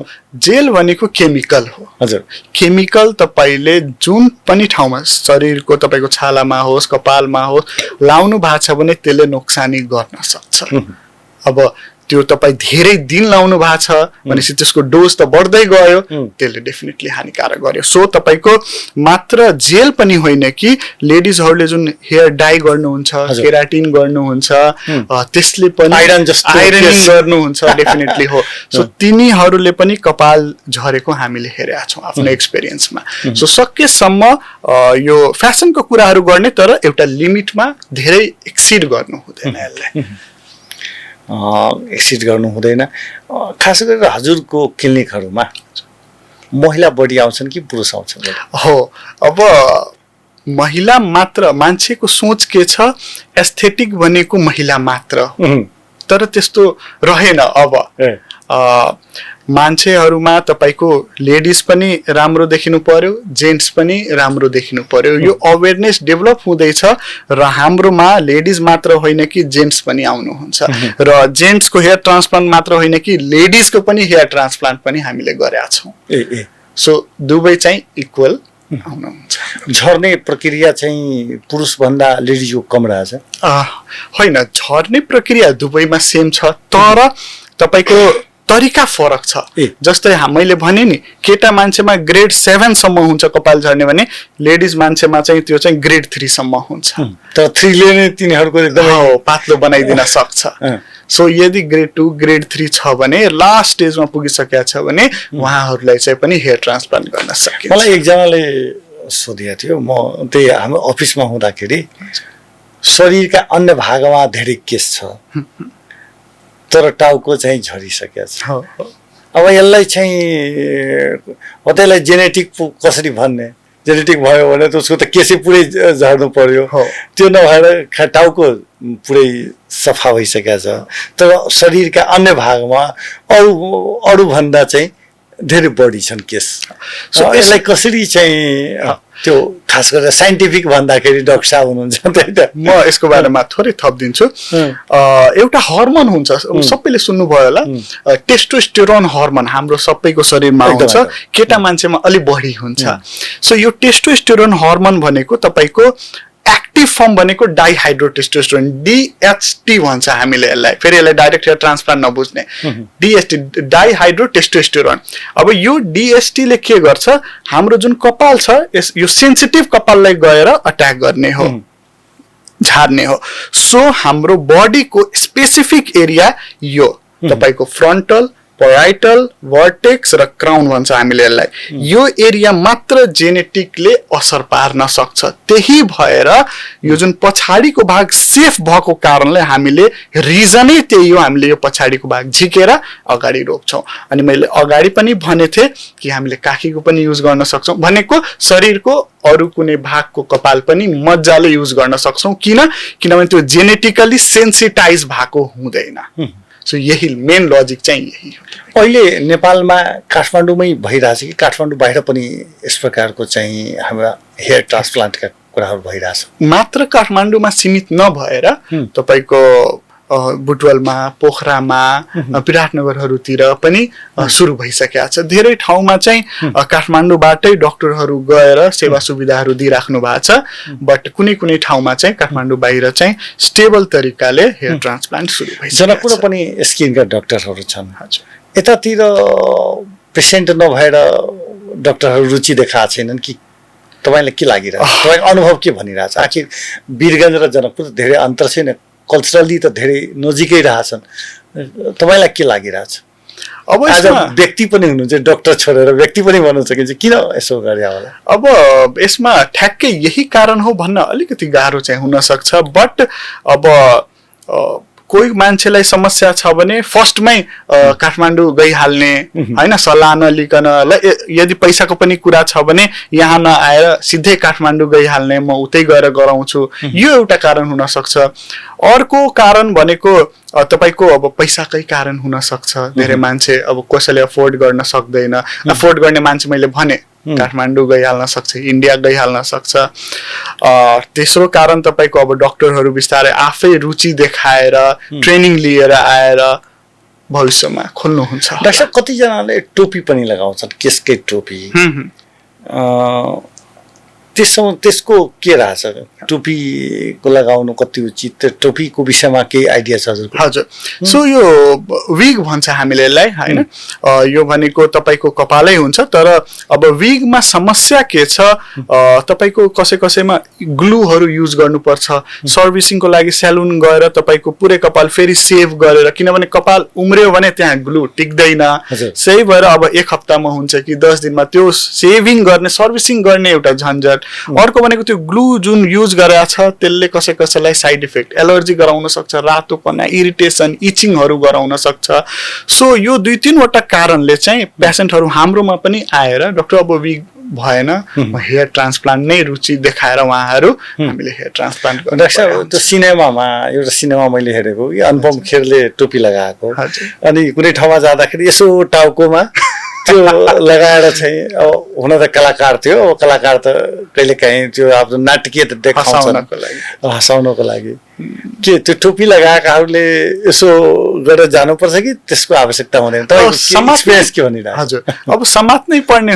जेल भनेको केमिकल हो हजुर केमिकल तपाईले जुन पनि ठाउँमा शरीरको तपाईको छालामा होस् कपालमा होस् लाउनु भएको छ भने त्यसले नोक्सानी गर्न सक्छ अब त्यो तपाई धेरै दिन लाउनु भएको छ भनेपछि त्यसको डोज त बढ्दै गयो त्यसले डेफिनेटली हानिकारक गर्यो सो तपाईको मात्र जेल पनि होइन कि लेडिजहरूले जुन हेयर डाई गर्नुहुन्छ केराटिन गर्नुहुन्छ त्यसले पनि आइरनिङ गर्नुहुन्छ डेफिनेटली हो सो तिनीहरूले पनि कपाल झरेको हामीले हेरेका छौं आफ्नो एक्सपिरियन्समा सो सकेसम्म यो फ्यासनको कुराहरू गर्ने तर एउटा लिमिटमा धेरै एक्सिड गर्नु हुँदैन यसलाई एक्सिड गर्नु हुँदैन खास गरेर हजुरको क्लिनिकहरुमा महिला बढी आउँछन् कि पुरुष आउँछन् हो अब महिला मात्र मान्छेको सोच के छ एस्थेटिक भनेको महिला मात्र तर त्यस्तो रहेन अब मान्छेहरुमा तपाईको लेडीज पनि राम्रो देखिनु पर्यो जेन्ट्स पनि राम्रो देखिनु पर्यो यो अवेयरनेस डेभलप हुँदैछ र हाम्रोमा लेडीज मात्र होइन कि जेन्ट्स पनि आउनुहुन्छ र जेन्ट्सको हेयर ट्रान्सप्लान्ट मात्र होइन कि लेडीजको पनि हेयर ट्रान्सप्लान्ट पनि हामीले गरेका छौं सो दुवै चाहिँ इक्वल आउनुहुन्छ झर्ने प्रक्रिया चाहिँ पुरुष भन्दा लेडीजको कम रहेछ हैन झर्ने प्रक्रिया दुवैमा सेम छ तर तपाईको तरिका फरक छ जस्तै मैले भने नि केटा मान्छेमा ग्रेड 7 सम्म हुन्छ कपाल झर्ने भने लेडीज मान्छेमा चाहिँ त्यो चाहिँ ग्रेड 3 सम्म हुन्छ तर 3 ले नै तिनीहरुको एकदमै पातलो बनाइदिन सक्छ सो यदि ग्रेड 2 ग्रेड 3 छ भने लास्ट स्टेजमा पुगिसकेको छ भने उहाँहरुलाई चाहिँ पनि हेयर ट्रान्सप्लान्ट गर्न सकिन्छ मलाई एकजनाले सोधेको थियो म त्यही हाम्रो अफिसमा हुँदाखेरि शरीरका अन्य भागमा धेरै केस छ तर टाउको चाहिँ झरिसकेको छ अब यसलाई चाहिँ कतैलाई जेनेटिक कसरी भन्ने जेनेटिक भयो भने त उसको त केसै पुरै झर्नु पर्यो त्यो नभएर टाउको पुरै सफा भइसकेको छ तर शरीरका अन्य भागमा अरु भन्दा चाहिँ धेरै बढी छन् केस सो यसलाई कसरी चाहिँ त्यो खास गरेर साइन्टिफिक भन्दाखेरि डाक्टर साहब हुनुहुन्छ त्यही त म यसको बारेमा थोरै थप दिन्छु एउटा हार्मोन हुन्छ सबैले सुन्नु भयो होला टेस्टोस्टेरोन हार्मोन हाम्रो सबैको शरीरमा हुन्छ केटा मान्छेमा अलि बढी हुन्छ सो यो टेस्टोस्टेरोन हार्मोन भनेको तपाईको एक्टिभ फर्म भनेको डाइहाइड्रोटेस्टोस्टेरोन DHT भन्छ हामीले यसलाई फेरि यसलाई डाइरेक्ट हेयर ट्रान्सप्लान्ट नबुझ्ने DHT डाइहाइड्रोटेस्टोस्टेरोन अब यो DHT ले के गर्छ हाम्रो जुन कपाल छ यो सेन्सिटिभ कपाललाई गएर अट्याक गर्ने हो झार्ने हो सो हाम्रो बडीको स्पेसिफिक एरिया यो तपाईको फ्रन्टल parietal, vertex र क्राउन भन्छ हामीले यसलाई। यो एरिया मात्र जेनेटिकले असर पार्न सक्छ। त्यही भएर यो जुन पछाडिको भाग सेफ भएको कारणले हामीले रिजनै त्यही हो, हामीले यो पछाडिको भाग झिकेर अगाडि रोप्छौँ। अनि मैले अगाडि पनि भने थिएँ कि हामीले काखीको पनि युज गर्न सक्छौँ, भनेको शरीरको अरू कुनै भागको कपाल पनि मजाले युज गर्न सक्छौँ। किनभने त्यो जेनेटिकली सेन्सिटाइज भएको हुँदैन। सो यही मेन लजिक चाहिँ यही हो। अहिले नेपालमा काठमाडौँमै भइरहेछ कि काठमाडौँ बाहिर पनि यस प्रकारको चाहिँ हाम्रो हेयर ट्रान्सप्लान्टका कुराहरू भइरहेछ? मात्र काठमाडौँमा सीमित नभएर तपाईँको बुटवलमा, पोखरामा, विराटनगरहरूतिर पनि सुरु भइसकेका छ। धेरै ठाउँमा चाहिँ काठमाडौँबाटै डक्टरहरू गएर सेवा सुविधाहरू दिइराख्नु भएको छ। बट कुनै कुनै ठाउँमा चाहिँ काठमाडौँ बाहिर चाहिँ स्टेबल तरिकाले हेयर ट्रान्सप्लान्ट सुरु भइसकेको छ। जनकपुर पनि स्किनका डक्टरहरू छन्। हजुर, यतातिर पेसेन्ट नभएर डक्टरहरू रुचि देखाएको छैनन् कि? तपाईँलाई के लागिरहेछ? तपाईँको अनुभव के भनिरहेछ? आखिर वीरगञ्ज र जनकपुर धेरै अन्तर छैन, कल्चरली त धेरै नजिकै रहेछन्। तपाईँलाई के लागिरहेछ? अब आज व्यक्ति पनि हुनुहुन्छ, डक्टर छोडेर व्यक्ति पनि भन्नु सकिन्छ, किन यसो गरे होला? अब यसमा ठ्याक्कै यही कारण हो भन्न अलिकति गाह्रो चाहिँ हुन सक्छ। बट अब कोही मान्छेलाई समस्या छ भने फर्स्टमै काठमाडौँ गइहाल्ने, होइन, सल्लाह नलिकन, यदि पैसाको पनि कुरा छ भने यहाँ नआएर सिधै काठमाडौँ गइहाल्ने, म उतै गएर गराउँछु, यो एउटा कारण हुन सक्छ। अर्को कारण भनेको तपाईँको अब पैसाकै कारण हुन सक्छ। धेरै मान्छे अब कसैले अफोर्ड गर्न सक्दैन। अफोर्ड गर्ने मान्छे मैले भने काठमाडौँ गइहाल्न सक्छ, इन्डिया गइहाल्न सक्छ। तेस्रो कारण तपाईँको अब डक्टरहरू बिस्तारै आफै रुचि देखाएर ट्रेनिङ लिएर आएर भविष्यमा खोल्नुहुन्छ। डाक्टर साहब, कतिजनाले टोपी पनि लगाउँछन्, केसकै टोपी। त्यसको के रहेछ? टोपीको लगाउनु कति उचित? टोपीको विषयमा केही आइडिया छ हजुरको? हजुर, सो यो विग भन्छ हामीले यसलाई, होइन। यो भनेको तपाईँको कपालै हुन्छ, तर अब विगमा समस्या के छ, तपाईँको कसैमा ग्लुहरू युज गर्नुपर्छ। सर्भिसिङको लागि सेलुन गएर तपाईँको पुरै कपाल फेरि सेभ गरेर, किनभने कपाल उम्रियो भने त्यहाँ ग्लु टिक्दैन। सही भएर अब 1 हप्तामा हुन्छ कि 10 दिनमा त्यो सेभिङ गर्ने, सर्भिसिङ गर्ने एउटा झन्झट। अर्को भनेको त्यो ग्लु जुन युज गरेको छ त्यसले कसैलाई साइड इफेक्ट, एलर्जी गराउन सक्छ, रातोपना, इरिटेसन, इचिङहरू गराउन सक्छ। सो यो 2-3 वटा कारणले चाहिँ पेसेन्टहरू हाम्रोमा पनि आएर डाक्टर अब विग भएन, हेयर ट्रान्सप्लान्ट नै रुचि देखाएर उहाँहरू हामीले हेयर ट्रान्सप्लान्ट गर्नु। डाक्टर साहब, त्यो सिनेमामा एउटा सिनेमा मैले हेरेको कि अनुपम खेरले टोपी लगाएको, अनि कुनै ठाउँमा जाँदाखेरि यसो टाउकोमा त्यो लगाएर चाहिँ, अब हुन त कलाकार थियो, अब कलाकार त कहिलेकाहीँ त्यो आफ्नो नाटकीय देखाउँछ हँसाउनको लागि। के त्यो टोपी लगाएकाहरूले यसो गरेर जानुपर्छ कि त्यसको आवश्यकता हुँदैन? एक्सपिरियन्स के भनिरहेको? हजुर, अब समात्नै पर्ने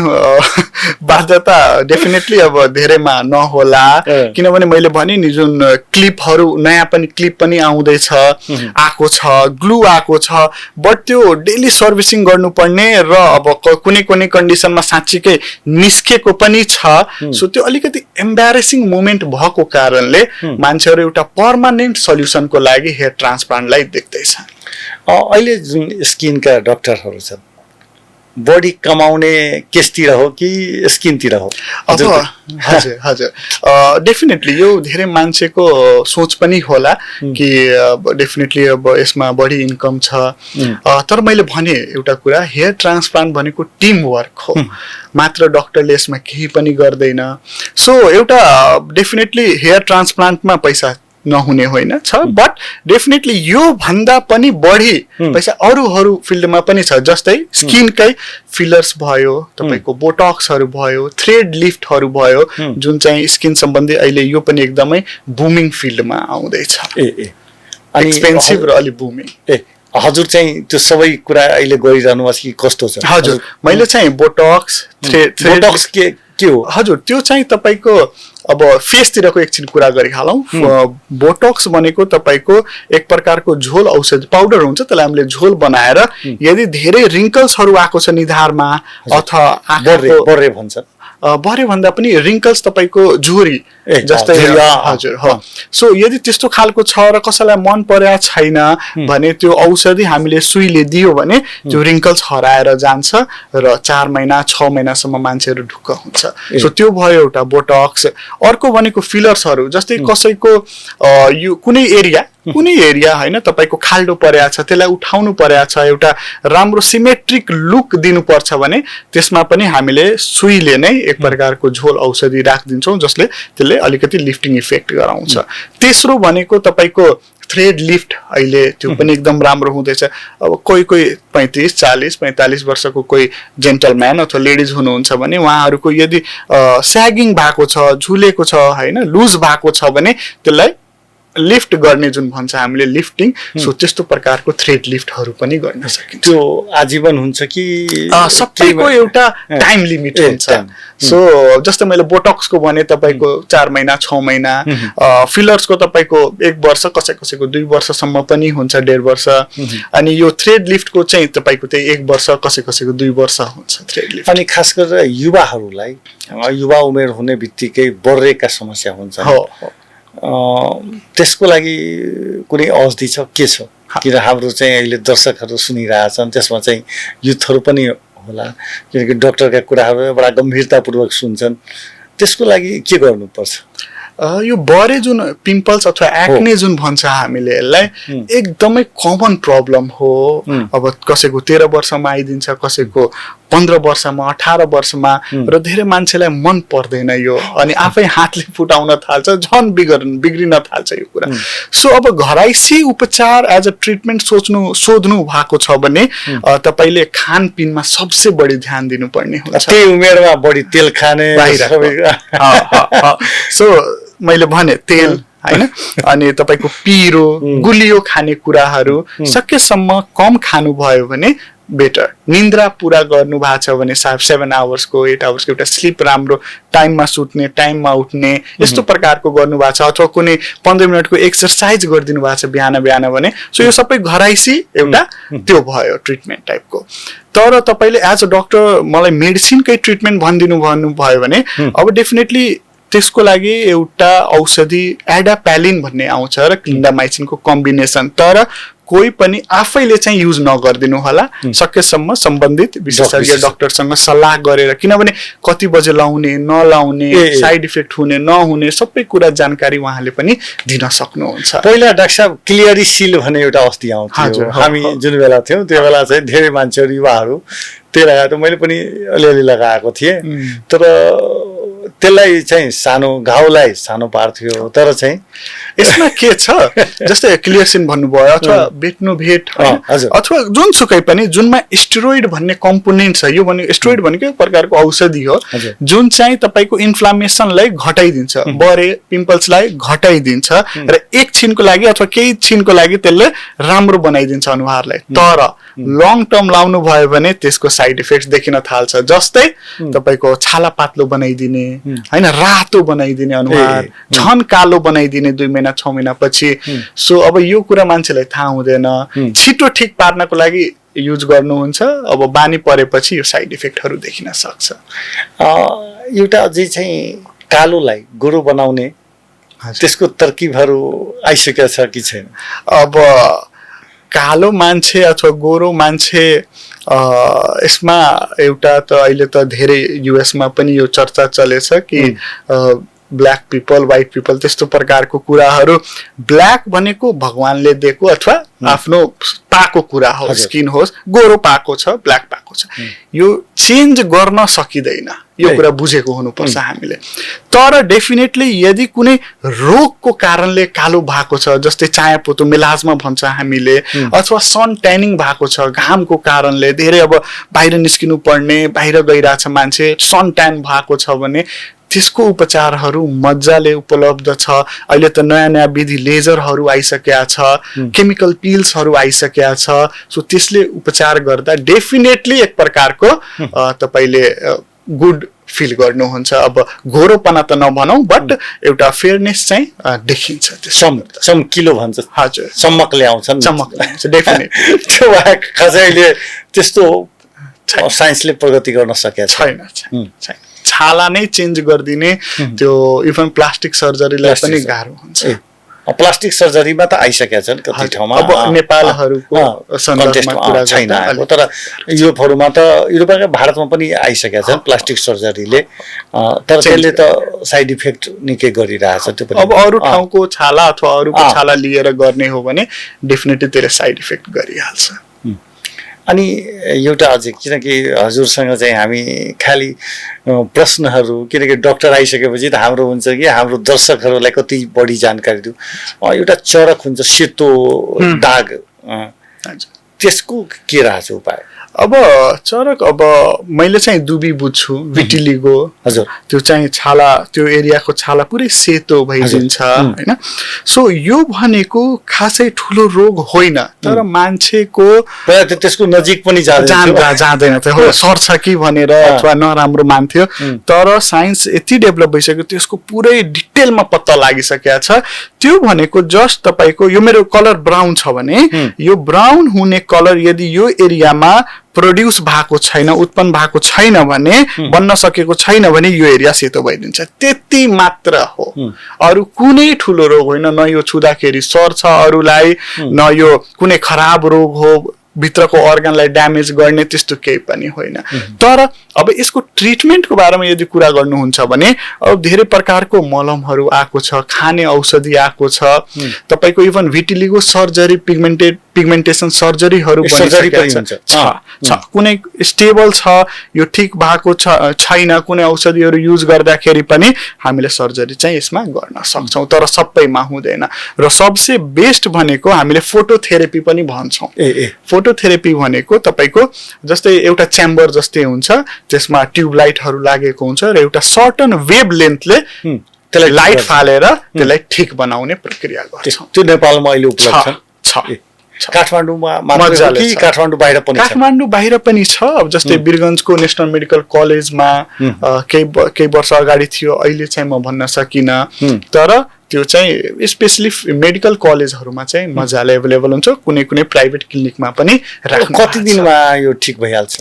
बाध्यता डेफिनेटली अब धेरैमा नहोला। किनभने मैले भने नि जुन क्लिपहरू, नयाँ पनि क्लिप पनि आउँदैछ, आएको छ, ग्लु आएको छ, बट त्यो डेली सर्भिसिङ गर्नुपर्ने र अब कुनै कुनै कन्डिसनमा साँच्चीकै निस्केको पनि छ। सो त्यो अलिकति एम्बारेसिङ मोमेन्ट भएको कारणले मान्छेहरू एउटा पर्मानेन्ट सल्युसनको लागि हेयर ट्रान्सप्लान्टलाई देख्दैछ। अहिले जुन स्किनका डक्टरहरू छन्, बडी कमाउने केसतिर हो कि स्किनतिर हो? हजुर हजुर, डेफिनेटली यो धेरै मान्छेको सोच पनि होला कि डेफिनेटली अब यसमा बढी इन्कम छ। तर मैले भने एउटा कुरा, हेयर ट्रान्सप्लान्ट भनेको टिम वर्क हो, मात्र डक्टरले यसमा केही पनि गर्दैन। सो एउटा डेफिनेटली हेयर ट्रान्सप्लान्टमा पैसा नहुने होइन छ, बट डेफिनेटली यो भन्दा पनि बढी पैसा अरू फिल्डमा पनि छ। जस्तै स्किनकै फिलर्स भयो, तपाईँको बोटक्सहरू भयो, थ्रेड लिफ्टहरू भयो, जुन चाहिँ स्किन सम्बन्धी अहिले यो पनि एकदमै बुमिङ फिल्डमा आउँदैछ। एक्सपेन्सिभ र अलि बुमिङ। हजुर चाहिँ त्यो सबै कुरा अहिले गरिरहनु भएको कि कस्तो छ? हजुर, मैले चाहिँ बोटक्स, बोटक्स के हो? हजुर, त्यो चाहिँ तपाईँको अब फेसतिरको एकछिन कुरा गरिहालौँ। बोटक्स भनेको तपाईँको एक प्रकारको झोल औषधि पाउडर हुन्छ, त्यसलाई हामीले झोल बनाएर यदि धेरै रिङ्कल्सहरू आएको छ निधारमा अथवा बर्रे भन्छ, बढ्यो भन्दा पनि रिङ्कल्स तपाईको झुरी जस्तै हजुर हो सो यदि त्यस्तो खालको छ र कसैलाई मन पर्या छैन भने त्यो औषधि हामीले सुईले दियो भने त्यो रिङ्कल्स हराएर जान्छ र 4 महिना 6 महिनासम्म मान्छेहरू ढुक्क हुन्छ सो त्यो भयो एउटा बोटक्स अर्को भनेको फिलर्सहरू जस्तै कसैको यो कुनै एरिया हैन तपाईको खाल्डो पर्या छ त्यसलाई उठाउनु पर्या छ एउटा राम्रो सिमेट्रिक लुक दिनुपर्छ भने त्यसमा पनि हामीले सुईले नै एक प्रकारको झोल औषधि राखिदिन्छौँ जसले त्यसले अलिकति लिफ्टिङ इफेक्ट गराउँछ तेस्रो भनेको तपाईको थ्रेड लिफ्ट अहिले त्यो पनि एकदम राम्रो हुँदैछ अब कोही 35 40 45 वर्षको कोही जेन्टलम्यान अथवा लेडिज हुनुहुन्छ भने उहाँहरूको यदि स्यागिङ भएको छ झुलेको छ हैन लुज भएको छ भने त्यसलाई लिफ्ट गर्ने जुन भन्छ हामीले लिफ्टिङ सो त्यस्तो प्रकारको थ्रेड लिफ्टहरू पनि गर्न सकिन्छ त्यो आजीवन हुन्छ कि सबैको एउटा टाइम लिमिट हुन्छ सो जस्तो मैले बोटक्सको भने तपाईको 4 महिना 6 महिना फिलर्सको तपाईको 1 वर्ष कसैको 2 वर्षसम्म पनि हुन्छ 1.5 वर्ष अनि यो थ्रेड लिफ्टको चाहिँ तपाईको त्यही 1 वर्ष कसैको 2 वर्ष हुन्छ थ्रेड लिफ्ट अनि खास गरेर युवाहरूलाई युवा उमेर हुने बित्तिकै बढेका समस्या हुन्छ हो त्यसको लागि कुनै औषधि छ के छ किन हाम्रो चाहिँ अहिले दर्शकहरू सुनिरहेछन् त्यसमा चाहिँ युथहरू पनि होला किनकि डाक्टरका कुराहरू बडा गम्भीरतापूर्वक सुन्छन् त्यसको लागि के गर्नुपर्छ यो बरे जुन पिम्पल्स अथवा एक्ने जुन भन्छ हामीले यसलाई एकदमै कमन प्रब्लम हो अब कसैको 13 वर्षमा आइदिन्छ कसैको 15 वर्षमा 18 वर्षमा र धेरै मान्छेलाई मन पर्दैन यो अनि आफै हातले फुटाउन थाल्छ झन् बिग्रिन थाल्छ यो कुरा सो अब घराइसी उपचार एज अ ट्रिटमेन्ट सोध्नु भएको छ भने तपाईले खानपिनमा सबसे बढी ध्यान दिनुपर्ने हुन्छ त्यही उमेरमा बढी तेल खाने सो मैले भने तेल हैन अनि तपाईको पिरो गुलियो खाने कुराहरू सकेसम्म कम खानु भयो भने बेटर निन्द्रा पूरा गर्नु भएको छ भने 7 आवर्सको 8 आवर्सको एउटा स्लिप राम्रो टाइममा सुत्ने टाइममा उठ्ने यस्तो प्रकारको गर्नु भएको छ अथवा कुनै 15 मिनेटको एक्सरसाइज गरिदिनु भएको छ बिहान भने सो यो सबै घराइसी एउटा त्यो भयो ट्रिटमेन्ट टाइपको तर तपाईले एज अ डक्टर मलाई मेडिसिनकै ट्रिटमेन्ट भन्नु भयो भने अब डेफिनेटली त्यसको लागि एउटा औषधि एडाप्यालिन भन्ने आउँछ र क्लिन्डामाइसिनको कम्बिनेसन तर कोही पनि आफैले चाहिँ युज नगर्दिनु होला सकेसम्म सम्बन्धित विशेषज्ञ डाक्टरसँग सल्लाह गरेर किनभने कति बजे लाउने नलाउने साइड इफेक्ट हुने नहुने सबै कुरा जानकारी उहाँले पनि दिन सक्नुहुन्छ पहिला डाक्टर साहब क्लियरी सिल भन्ने एउटा औषधि आउँथ्यो हामी जुन बेला थियौं त्यो बेला चाहिँ धेरै मान्छेहरू युवाहरू त्यो लगाएको मैले पनि अलिअलि लगाएको थिएँ तर त्यसलाई चाहिँ सानो घाउलाई सानो पार्थ्यो तर चाहिँ यसमा के छ जस्तै क्लियरसिन भन्नुभयो अथवा भेट अथवा जुनसुकै पनि जुनमा स्टेरोइड भन्ने कम्पोनेन्ट छ यो भने स्टेरोइड भनेको एक प्रकारको औषधि हो जुन चाहिँ तपाईको इन्फ्लामेसनलाई घटाइदिन्छ बरे पिम्पल्सलाई घटाइदिन्छ र एक छिनको लागि अथवा केही छिनको लागि त्यसले राम्रो बनाइदिन्छ अनुहारलाई तर लङ टर्म लाउनु भयो भने त्यसको साइड इफेक्ट्स देखिन थाल्छ जस्तै तपाईको छाला पातलो बनाइदिने हैन रातो बनाइदिने अनुहार झन कालो बनाइदिने 2 महिना 6 महिना पछि सो अब यो कुरा मान्छेलाई थाहा हुँदैन छिटो ठीक पार्नको लागि युज गर्नुहुन्छ अब बानी परेपछि यो साइड इफेक्टहरु देखिन सक्छ एउटा अझै चाहिँ कालोलाई गोरो बनाउने त्यसको तरकीबहरु आइसकेको छ कि छैन अब कालो मान्छे अथवा गोरो मान्छे यसमा एउटा त अहिले त धेरै युएस मा पनि यो चर्चा चलेछ कि ब्ल्याक पिपल व्हाइट पिपल त्यस्तो प्रकारको कुराहरू ब्ल्याक भनेको भगवानले दिएको अथवा आफ्नो पाको कुरा हो स्किन होस् गोरो पाको छ ब्ल्याक पाको छ यो चेन्ज गर्न सकिदैन यो कुरा बुझेको हुनुपर्छ हामीले तर डेफिनेटली यदि कुनै रोगको कारणले कालो भएको छ जस्तै चायापोतो मेलाजमा भन्छ हामीले अथवा सन ट्यानिङ भएको छ घामको कारणले धेरै अब बाहिर निस्किनु पर्ने बाहिर गइराछ मान्छे सन ट्यान भएको छ भने त्यसको उपचारहरू मज्जाले उपलब्ध छ अहिले त नयाँ विधि लेजरहरू आइसकेका छ केमिकल पिल्सहरू आइसकेका छ सो त्यसले उपचार गर्दा डेफिनेटली एक प्रकारको तपाईले गुड फिल गर्नुहुन्छ अब घोरोपना त नभनौ बट एउटा फेयरनेस चाहिँ देखिन्छ त्यो चम्किलो भन्छ हजुर चमक ल्याउँछन् चमक ल्याउँछ डेफिनेटली त्यो खजैले त्यस्तो साइन्सले प्रगति गर्न सकेको छैन छाला नै चेन्ज गरिदिने त्यो इभन प्लास्टिक सर्जरीलाई पनि गाह्रो हुन्छ। प्लास्टिक सर्जरीमा त आइसकेका छन् कति ठाउँमा, अब नेपालहरूको सन्दर्भमा कुरा छैन आएको, तर युरोपहरूमा त युरोपका भारतमा पनि आइसकेका छन् प्लास्टिक सर्जरीले, तर त्यसले त साइड इफेक्ट निकै गरिरहेछ त्यो पनि। अब अरू ठाउँको छाला अथवा अरूको छाला लिएर गर्ने हो भने डेफिनेटली त्यसले साइड इफेक्ट गरिहाल्छ। अनि एउटा अझै, किनकि हजुरसँग चाहिँ हामी खालि प्रश्नहरू, किनकि डक्टर आइसकेपछि त हाम्रो हुन्छ कि हाम्रो दर्शकहरूलाई कति बढी जानकारी दिउँ। एउटा चरक हुन्छ सेतो दाग, त्यसको के रहेछ उपाय? अब चरक, अब मैले चाहिँ दुबी बुझ्छु, विटिलिगो, हजुर, त्यो चाहिँ छाला, त्यो एरियाको छाला पुरै सेतो भइदिन्छ हैन। सो यो भनेको खासै ठुलो रोग होइन, तर मान्छेको त्यसको नजिक पनि जाँदैन, त्यो सर्छ कि भनेर अथवा नराम्रो मान्थ्यो, तर साइन्स यति डेभलप भइसक्यो त्यसको पुरै डिटेलमा पत्ता लागिसकेको छ। त्यो भनेको जस्ट तपाईको यो मेरो कलर ब्राउन छ भने यो ब्राउन हुने कलर यदि यो एरियामा प्रोड्युस भएको छैन, उत्पन्न भएको छैन भने, बन्न सकेको छैन भने यो एरिया सेतो भइदिन्छ, त्यति मात्र हो। अरू कुनै ठुलो रोग होइन, न यो छुँदाखेरि सर्छ अरूलाई, न यो कुनै खराब रोग हो भित्रको अर्गनलाई ड्यामेज गर्ने, त्यस्तो केही पनि होइन। तर अब यसको ट्रिटमेन्टको बारेमा यदि कुरा गर्नुहुन्छ भने अब धेरै प्रकारको मलमहरू आएको छ, खाने औषधि आएको छ, तपाईको इभन भिटिलिगो सर्जरी, पिगमेन्टेसन सर्जरीहरू छ, कुनै स्टेबल छ, यो ठिक भएको छैन, कुनै औषधिहरू युज गर्दाखेरि पनि हामीले सर्जरी चाहिँ यसमा गर्न सक्छौँ, तर सबैमा हुँदैन। र सबसे बेस्ट भनेको हामीले फोटोथेरेपी पनि भन्छौँ। फोटोथेरेपी भनेको तपाईको जस्तै एउटा च्याम्बर जस्तै हुन्छ, त्यसमा ट्युबलाइटहरू लागेको हुन्छ र एउटा सर्टन वेभ लेन्थले त्यसलाई लाइट फालेर त्यसलाई ठिक बनाउने प्रक्रिया गर्छौँ। त्यो नेपालमा अहिले उपलब्ध छ? काठमाडौँमा मात्र कि काठमाडौँ बाहिर पनि छ? काठमाडौँ बाहिर पनि छ। अब जस्तै वीरगञ्जको नेशनल मेडिकल कलेजमा केही वर्ष अगाडि थियो, अहिले चाहिँ म भन्न सकिनँ, तर त्यो चाहिँ स्पेशली मेडिकल कलेजहरूमा चाहिँ मजाले एभाइलेबल हुन्छ, कुनै कुनै प्राइभेट क्लिनिकमा पनि राख्नु। कति दिनमा यो ठिक भइहाल्छ?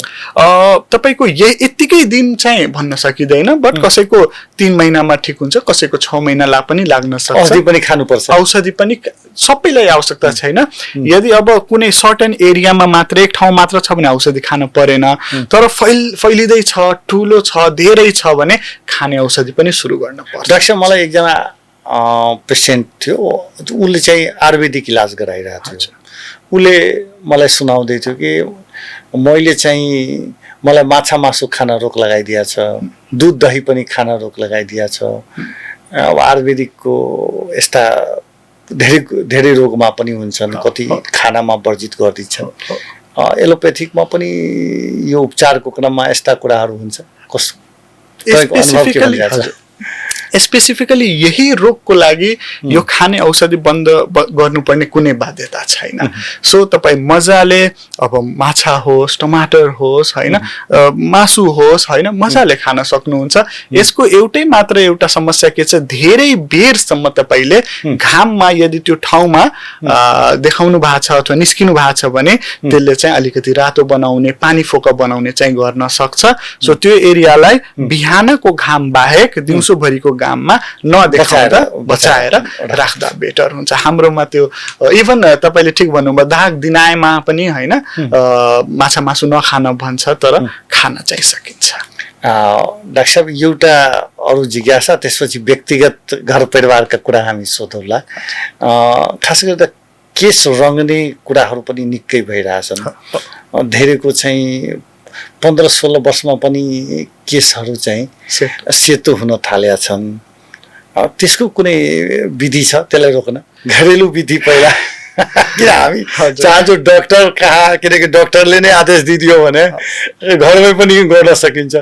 तपाईको यतिकै दिन चाहिँ भन्न सकिँदैन, बट कसैको 3 महिनामा ठिक हुन्छ, कसैको 6 महिना पनि लाग्न सक्छ। औषधि पनि खानुपर्छ? औषधि पनि सबैलाई आवश्यकता छैन। यदि अब कुनै सर्टन एरियामा मात्र, एक ठाउँ मात्र छ भने औषधि खान परेन, तर फैलिँदै छ, ठुलो छ, धेरै छ भने खाने औषधि पनि सुरु गर्न पर्छ। डाक्टर, मलाई एकजना पेसेन्ट थियो, उसले चाहिँ आयुर्वेदिक इलाज गराइरहेको थियो। उसले मलाई सुनाउँदै थियो कि मैले चाहिँ, मलाई माछा मासु खान रोक लगाइदिएछ, दुध दही पनि खान रोक लगाइदिएछ। अब आयुर्वेदिकको यस्ता धेरै रोगमा पनि हुन्छन्, कति खानामा वर्जित गरिदिन्छन्। एलोपेथिकमा पनि यो उपचारको क्रममा यस्ता कुराहरू हुन्छ? स्पेसिफिकली यही रोगको लागि यो खाने औषधि बन्द गर्नुपर्ने कुनै बाध्यता छैन। सो तपाईँ मजाले अब माछा होस्, टमाटर होस्, होइन, मासु होस्, होइन, मजाले खान सक्नुहुन्छ। यसको एउटै मात्र एउटा समस्या के छ, धेरै बेरसम्म तपाईँले घाममा यदि त्यो ठाउँमा देखाउनु भएको छ अथवा निस्किनु भएको छ भने त्यसले चाहिँ अलिकति रातो बनाउने, पानी फोका बनाउने चाहिँ गर्न सक्छ। सो त्यो एरियालाई बिहानको घाम बाहेक दिउँसोभरिको घाममा नदेखाएर बचाएर राख्दा बेटर हुन्छ। हाम्रोमा त्यो इभन तपाईँले ठिक भन्नुभयो, दाग दिनायमा पनि होइन माछा मासु नखान भन्छ, तर खान चाहिँ सकिन्छ। डाक्टर साहब, एउटा अरू जिज्ञासा, त्यसपछि व्यक्तिगत घर परिवारका कुरा हामी सोधौँला। खास गरेर केस रङ्गने कुराहरू पनि निकै भइरहेछन्। धेरैको चाहिँ 15-16 वर्षमा पनि केसहरू चाहिँ सेतो हुन थालेका छन्। त्यसको कुनै विधि छ त्यसलाई रोक्न? घरेलु विधि पहिला किन हामी चाहन्छौँ डक्टर कहाँ, किनकि डक्टरले नै आदेश दिदियो भने घरमै पनि गर्न सकिन्छ।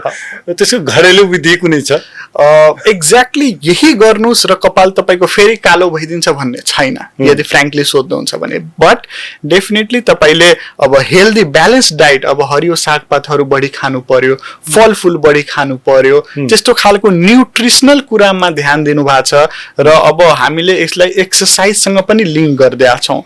त्यसको घरेलु विधि कुनै छ? एक्ज्याक्टली यही गर्नुहोस् र कपाल तपाईँको फेरि कालो भइदिन्छ भन्ने छैन, यदि फ्रेङ्कली सोध्नुहुन्छ भने। बट डेफिनेटली तपाईँले अब हेल्दी ब्यालेन्स डाइट, अब हरियो सागपातहरू बढी खानु पर्यो, फलफुल बढी खानु पर्यो, त्यस्तो खालको न्युट्रिसनल कुरामा ध्यान दिनु भएको छ। र अब हामीले यसलाई एक्सर्साइजसँग पनि लिङ्क गरिदिएका छौँ।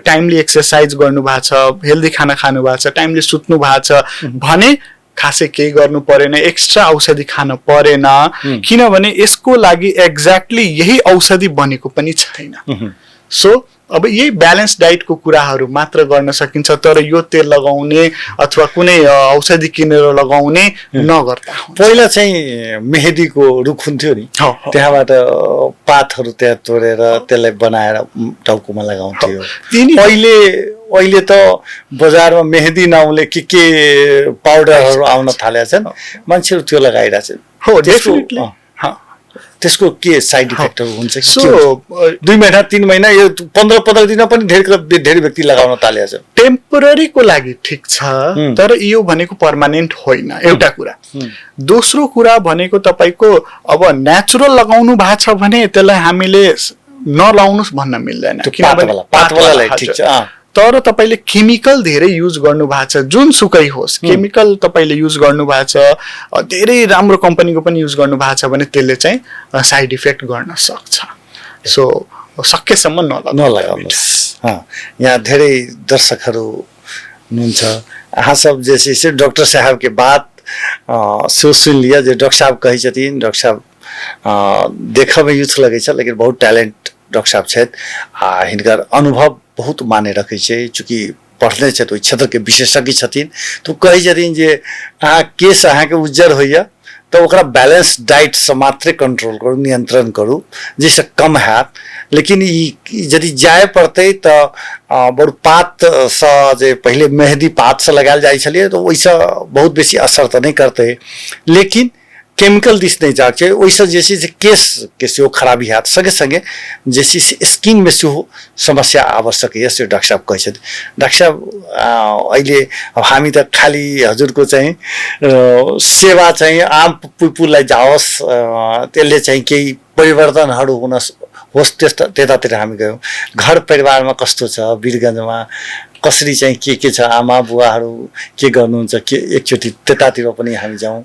टाइमली एक्सर्साइज गर्नु भएको छ, हेल्दी खाना खानु भएको छ, टाइमली सुत्नु भएको छ भने खासै केही गर्नु परेन, एक्स्ट्रा औषधि खान परेन, किनभने यसको लागि एक्ज्याक्टली यही औषधि बनेको पनि छैन। सो अब यही ब्यालेन्स डाइटको कुराहरू मात्र गर्न सकिन्छ, तर यो तेल लगाउने अथवा कुनै औषधि किनेर लगाउने नगर्दा। पहिला चाहिँ मेहेदीको रुख हुन्थ्यो नि, त्यहाँबाट पातहरू त्यहाँ तोडेर त्यसलाई बनाएर टाउकोमा लगाउँथ्यो। अहिले त बजारमा मेहेदी नाउँले के पाउडरहरू आउन थालेका छन्, मान्छेहरू त्यो लगाइरहेछन्। हो, डेफिनेटली। त्यसको के साइड इफेक्टहरू हुन्छ? सो 2 महिना 3 महिना यो 15 दिनमा पनि धेरै व्यक्ति लगाउन थालेका छन्। टेम्पोररीको लागि ठिक छ, तर यो भनेको पर्मानेन्ट होइन, एउटा कुरा। दोस्रो कुरा भनेको तपाईको अब नेचुरल लगाउनु भएको छ भने त्यसलाई हामीले नलाउनुस् भन्न मिल्दैन, किनभने पातवालालाई ठिक छ। तर तपाईले केमिकल धेरै युज गर्नु भएको छ, जुन सुकै होस् केमिकल तपाईले युज गर्नु भएको छ, धेरै राम्रो कम्पनीको पनि युज गर्नु भएको छ भने त्यसले चाहिँ साइड इफेक्ट गर्न सक्छ। सो सकेसम्म नलगाउनुहोस्। यहाँ धेरै दर्शकहरू हुनुहुन्छ, हाँ सब जैसे से डॉक्टर साहब के बात सुन लिया, जो डॉक्टर साहब कही छथिन, डॉक्टर साहब देखा में यूथ लगे छ लेकिन बहुत टैलेंट डॉक्टर साहब छथि। हिनकर अनुभव बहुत माने रखे छै, चूँकि पढ़ले छथि, ओहि क्षेत्र के विशेषज्ञ छथिन। तो कही छथिन जे अहाँ केस अहाँके उज्जर होइए तो ओकरा बैलेंस डाइट से मात्रे कंट्रोल करू, नियंत्रण करू, जैसे कम हैत। लेकिन यदि जाए पड़ते तो बरु पात से जे पहले मेहंदी पात से लगायल जाए छलिए तो वैसा बहुत बेसी असर तो नहीं करते, लेकिन केमिकल दिस नहीं जाक छै, वैसा जैसे केस के सेहो खराबी हैत, संगे संगे जैसे स्किन में सेहो समस्या आवश्यक है। यस्तो डाक्टर साहब कहै छथि। डाक्टर साहब अहिले अब हामी त खाली हजुरको चाहिँ सेवा चाहिँ आम पुपुलाई जाओस्, त्यसले चाहिँ केही परिवर्तनहरू हुन होस् त्यतातिर हामी गयौँ। घर परिवारमा कस्तो छ, वीरगञ्जमा कसरी चाहिँ के छ, आमा बुवाहरू के गर्नुहुन्छ, के एकचोटि त्यतातिर पनि हामी जाउँ।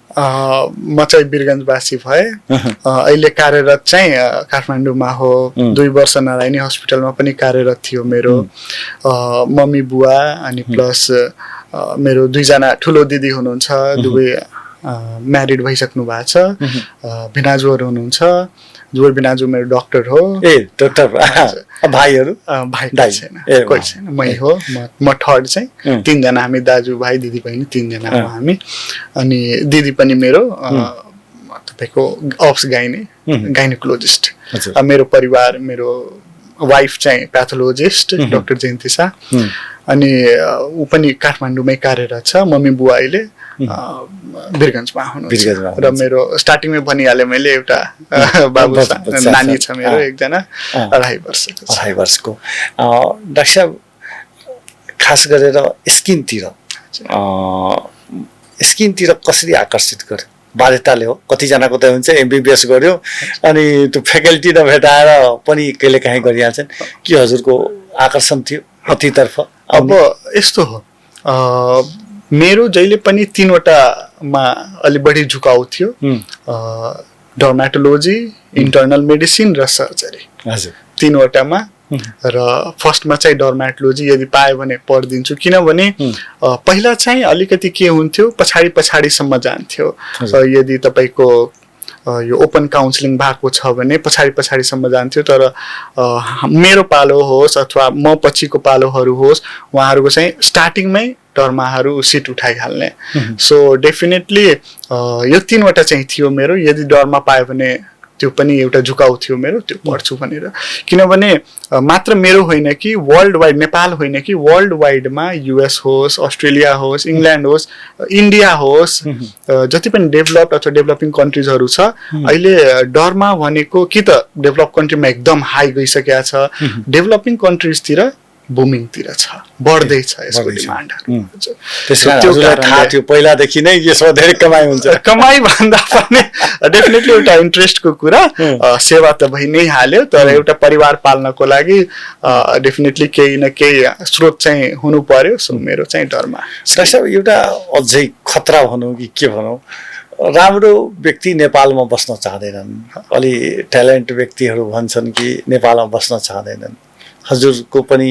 म चाहिँ वीरगञ्जवासी भए, अहिले कार्यरत चाहिँ काठमाडौँमा हो। 2 वर्ष नारायणी हस्पिटलमा पनि कार्यरत थियो मेरो मम्मी बुवा, अनि प्लस मेरो 2 जना ठुलो दिदी हुनुहुन्छ, दुवै म्यारिड भइसक्नु भएको छ। भिनाजुहरू हुनुहुन्छ, जुवर बिनाजु मेरो डॉक्टर हो। डॉक्टर भाइहरू? भाइ कोही छैन, मै हो, म थर्ड चाहिँ। 3 जना हामी दाजु भाइ दिदी बहिनी 3 जना हो हामी। अनि दिदी पनि मेरो तपाईको अप्स गाइनेकोलोजिस्ट। मेरो परिवार, मेरो वाइफ चाहिँ प्याथोलोजिस्ट डाक्टर जयन्ती शाह, अनि ऊ पनि काठमाडौँमै कार्यरत छ। मम्मी बुवा अहिले वीरगञ्जमा हुनुहुन्छ। र मेरो स्टार्टिङमै भनिहालेँ मैले, एउटा बाबु नानी छ मेरो, 1 जना 2.5 वर्षको। 2.5 वर्षको। डाक्टर साहब खास गरेर स्किनतिर कसरी आकर्षित गर्यो? बाध्यताले हो, कतिजनाको त हुन्छ MBBS गर्यो अनि त्यो फ्याकल्टी नभेटाएर पनि कहिले काहीँ गरिहाल्छन्, के हजुरको आकर्षण थियो कतितर्फ? अब यस्तो हो, मेरो जहिले पनि 3 वटामा अलि बढी झुकाउ थियो, डर्माटोलोजी, इन्टर्नल मेडिसिन र सर्जरी। हजुर, 3 वटामा। र फर्स्टमा चाहिँ डर्माटोलोजी यदि पायो भने पढिदिन्छु, किनभने पहिला चाहिँ अलिकति के हुन्थ्यो, पछाडिसम्म जान्थ्यो। यदि तपाईको यो ओपन काउन्सिलिङ भएको छ भने पछाडिसम्म जान्थ्यो, तर मेरो पालो होस् अथवा म पछिको पालोहरू होस्, उहाँहरूको चाहिँ स्टार्टिङमै डर्माहरू सिट उठाइहाल्ने। सो डेफिनेटली यो 3 वटा चाहिँ थियो मेरो। यदि डर्मा पायो भने त्यो पनि एउटा झुकाउ थियो मेरो, त्यो पढ्छु भनेर। किनभने मात्र मेरो होइन कि वर्ल्ड वाइड, नेपाल होइन कि वर्ल्ड वाइडमा US होस्, अस्ट्रेलिया होस्, इङ्ल्यान्ड होस्, इन्डिया होस्, जति पनि डेभलप्ड अथवा डेभलपिङ कन्ट्रिजहरू छ, अहिले डर्मा भनेको कि त डेभलप कन्ट्रीमा एकदम हाई गइसकेको छ, डेभलपिङ कन्ट्रिजतिर बुमिङतिर छ, बढ्दै छ यसको डिमान्डहरू। त्यसकारण हजुरलाई थाहा थियो पहिलादेखि नै यसमा धेरै कमाइ हुन्छ? कमाइ भन्दा पनि डेफिनेटली एउटा इन्ट्रेस्टको कुरा, सेवा त भइ नै हाल्यो, तर एउटा परिवार पाल्नको लागि डेफिनेटली केही न केही स्रोत चाहिँ हुनु पर्यो। सो मेरो चाहिँ डरमा। डाक्टर साहब एउटा अझै खतरा भनौँ कि के भनौँ, राम्रो व्यक्ति नेपालमा बस्न चाहँदैनन्, अलि ट्यालेन्ट व्यक्तिहरू भन्छन् कि नेपालमा बस्न चाहँदैनन्। हजुरको पनि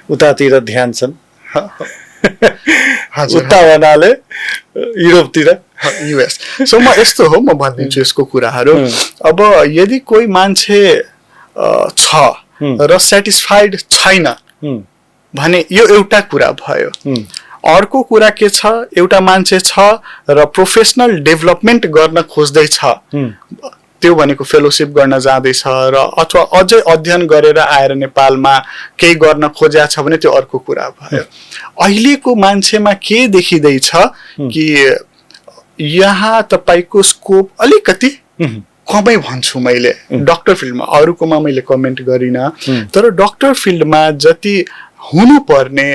उतातिर ध्यान छन्? हजुर उता भन्नाले युरोपतिर युएस सो म यस्तो हो म भनिदिन्छु यसको कुराहरू अब यदि कोही मान्छे छ र सेटिस्फाइड छैन भने यो एउटा कुरा भयो अर्को कुरा के छ एउटा मान्छे छ र प्रोफेसनल डेभलपमेन्ट गर्न खोज्दैछ त्यो भनेको फेलोशिप गर्न जाँदैछ र अथवा अझै अध्ययन गरेर आएर नेपालमा केही गर्न खोजेको छ भने त्यो अर्को कुरा भयो अहिलेको मान्छेमा के देखिँदैछ कि यहाँ तपाईको स्कोप अलिकति कमै भन्छु मैले डाक्टर फिल्डमा अरूकोमा मैले कमेन्ट गरिन तर डाक्टर फिल्डमा जति हुनुपर्ने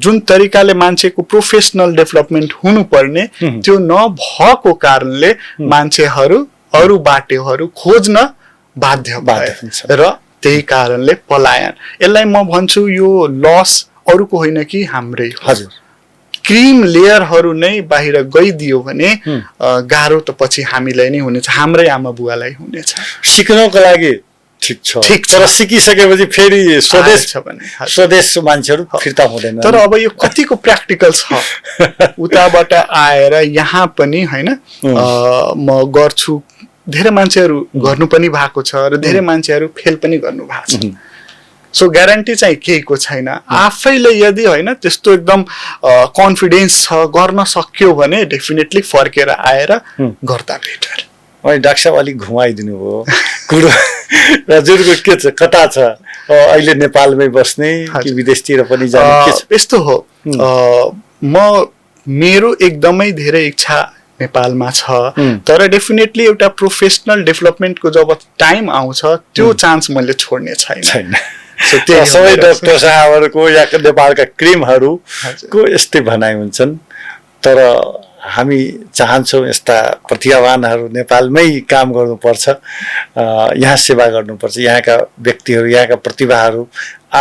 जुन तरिकाले मान्छेको प्रोफेसनल डेभलपमेन्ट हुनुपर्ने त्यो नभएको कारणले मान्छेहरू अरू बाटोहरू खोज्न बाध्य भए र त्यही कारणले पलायन यसलाई म भन्छु यो लस अरूको होइन कि हाम्रै हजुर क्रीम लेयरहरू नै बाहिर गइदियो भने गाह्रो त पछि हामीलाई नै हुनेछ हाम्रै आमा बुवालाई हुनेछ सिक्नको लागि ठिक छ तर सिकिसकेपछि फेरि स्वदेश छ भने स्वदेश मान्छेहरू फिर्ता हुँदैन तर अब यो कतिको प्र्याक्टिकल छ उताबाट आएर यहाँ पनि हैन म गर्छु धेरै मान्छेहरू गर्नु पनि भएको छ र धेरै मान्छेहरू फेल पनि गर्नु भएको छ सो ग्यारेन्टी चाहिँ केहीको छैन आफैले यदि हैन त्यस्तो एकदम कन्फिडेन्स छ गर्न सक्यो भने डेफिनेटली फर्केर आएर गर्दा बेटर अनि डाक्टर साहब अलिक घुमाइदिनु भयो कुरो हजुरको के छ कता छ अहिले नेपालमै बस्ने कि विदेशतिर पनि जाने के छ यस्तो हो म मेरो एकदमै धेरै इच्छा नेपालमा छ तर डेफिनेटली एउटा प्रोफेसनल डेभलपमेन्टको जब टाइम आउँछ त्यो चान्स मैले छोड्ने छैन सबै डाक्टर साहबहरुको या नेपालका क्रिमहरुको यस्तै भनाइ हुन्छन् तर हामी चाहन्छौँ यस्ता प्रतिभावानहरू नेपालमै काम गर्नुपर्छ यहाँ सेवा गर्नुपर्छ यहाँका व्यक्तिहरू यहाँका प्रतिभाहरू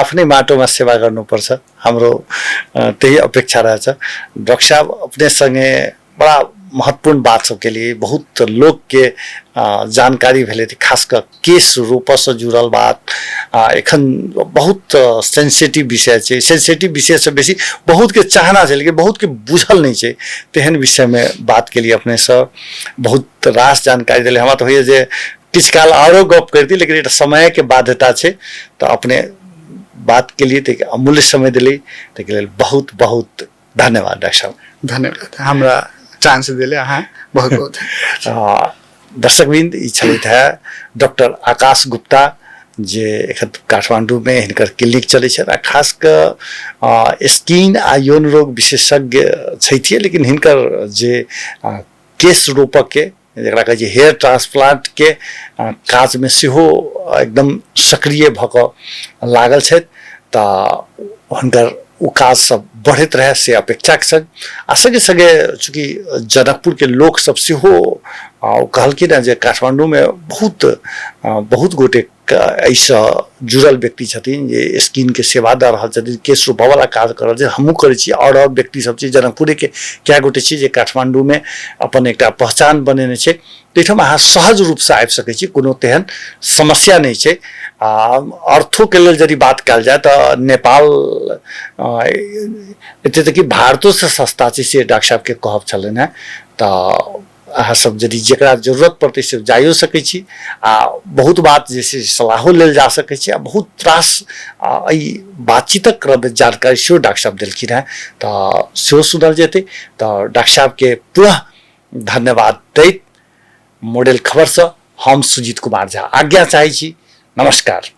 आफ्नै माटोमा सेवा गर्नुपर्छ हाम्रो त्यही अपेक्षा रहेछ डाक्टर साहब अपने संगे बड़ा महत्वपूर्ण बात सबके लिए बहुत लोग के जानकारी भेले थी खासकर केस रूप से जुड़ल बात एखन बहुत सेंसिटिव विषय है सेंसिटिव विषय से बेसी बहुत के चाहना है लेकिन बहुत के बुझल नहीं है तेहन विषय में बात के लिए अपने से बहुत रास जानकारी दिले हमरा तो होइए जे किछ काल आरो गप करती लेकिन ये समय के बाध्यता है तो अपने बात के लिए अमूल्य समय दिले के लिए बहुत बहुत धन्यवाद डाक्टर साहब धन्यवाद हमरा चांस दिले हाँ बहुत बहुत दर्शकवृन्द ई छलैथ डॉक्टर आकाश गुप्ता जे एखन काठमांडू में हिनकर क्लिनिक चलै छै आ खास क स्किन आ यौन रोग विशेषज्ञ छैथिए लेकिन हिनकर जे केश रोपक के जकरा कहै छै हेयर ट्रांसप्लांट के काज में सेहो एकदम सक्रिय भऽ कऽ लागल छथि तऽ हुनकर वो काज सब बढ़त रहे से अपेक्षा के संग आ संगे संगे चूँकि जनकपुर के लोक सब सेहो कहलखिन जे काठमांडू में बहुत गोटे ऐसा जुड़ल व्यक्ति छथिन जे स्किन के सेवा दऽ रहल छथिन केश रूपा वाला काज कर रहल छै हमहूँ करै छी और व्यक्ति सब छै जनकपुरे के क्या गोटे छै जे काठमांडू में अपन एकटा पहचान बनेने छै ताहिठाम अहाँ सहज रूप से आबि सकै छी कोनो तेहन समस्या नहीं छै अर्थों के लेल यदि बात कल जाए तो नेपाल एते तक कि भारतों से सस्ता छै से डॉक्टर साहब के कहब छलन है तो अहाँ सब यदि जकरा जरूरत पड़ते से जाइयो सकै छी आ बहुत बात जैसे सलाहो लेल जा सकै छी आ बहुत रास बातचीतक क्रम जानकारी सेहो डॉक्टर साहब देलखिन है तो सेहो सुनल जेतै तो डॉक्टर साहब के पुनः धन्यवाद दैत मॉडल खबर से हम सुजीत कुमार झा आज्ञा चाहै छी नमस्कार।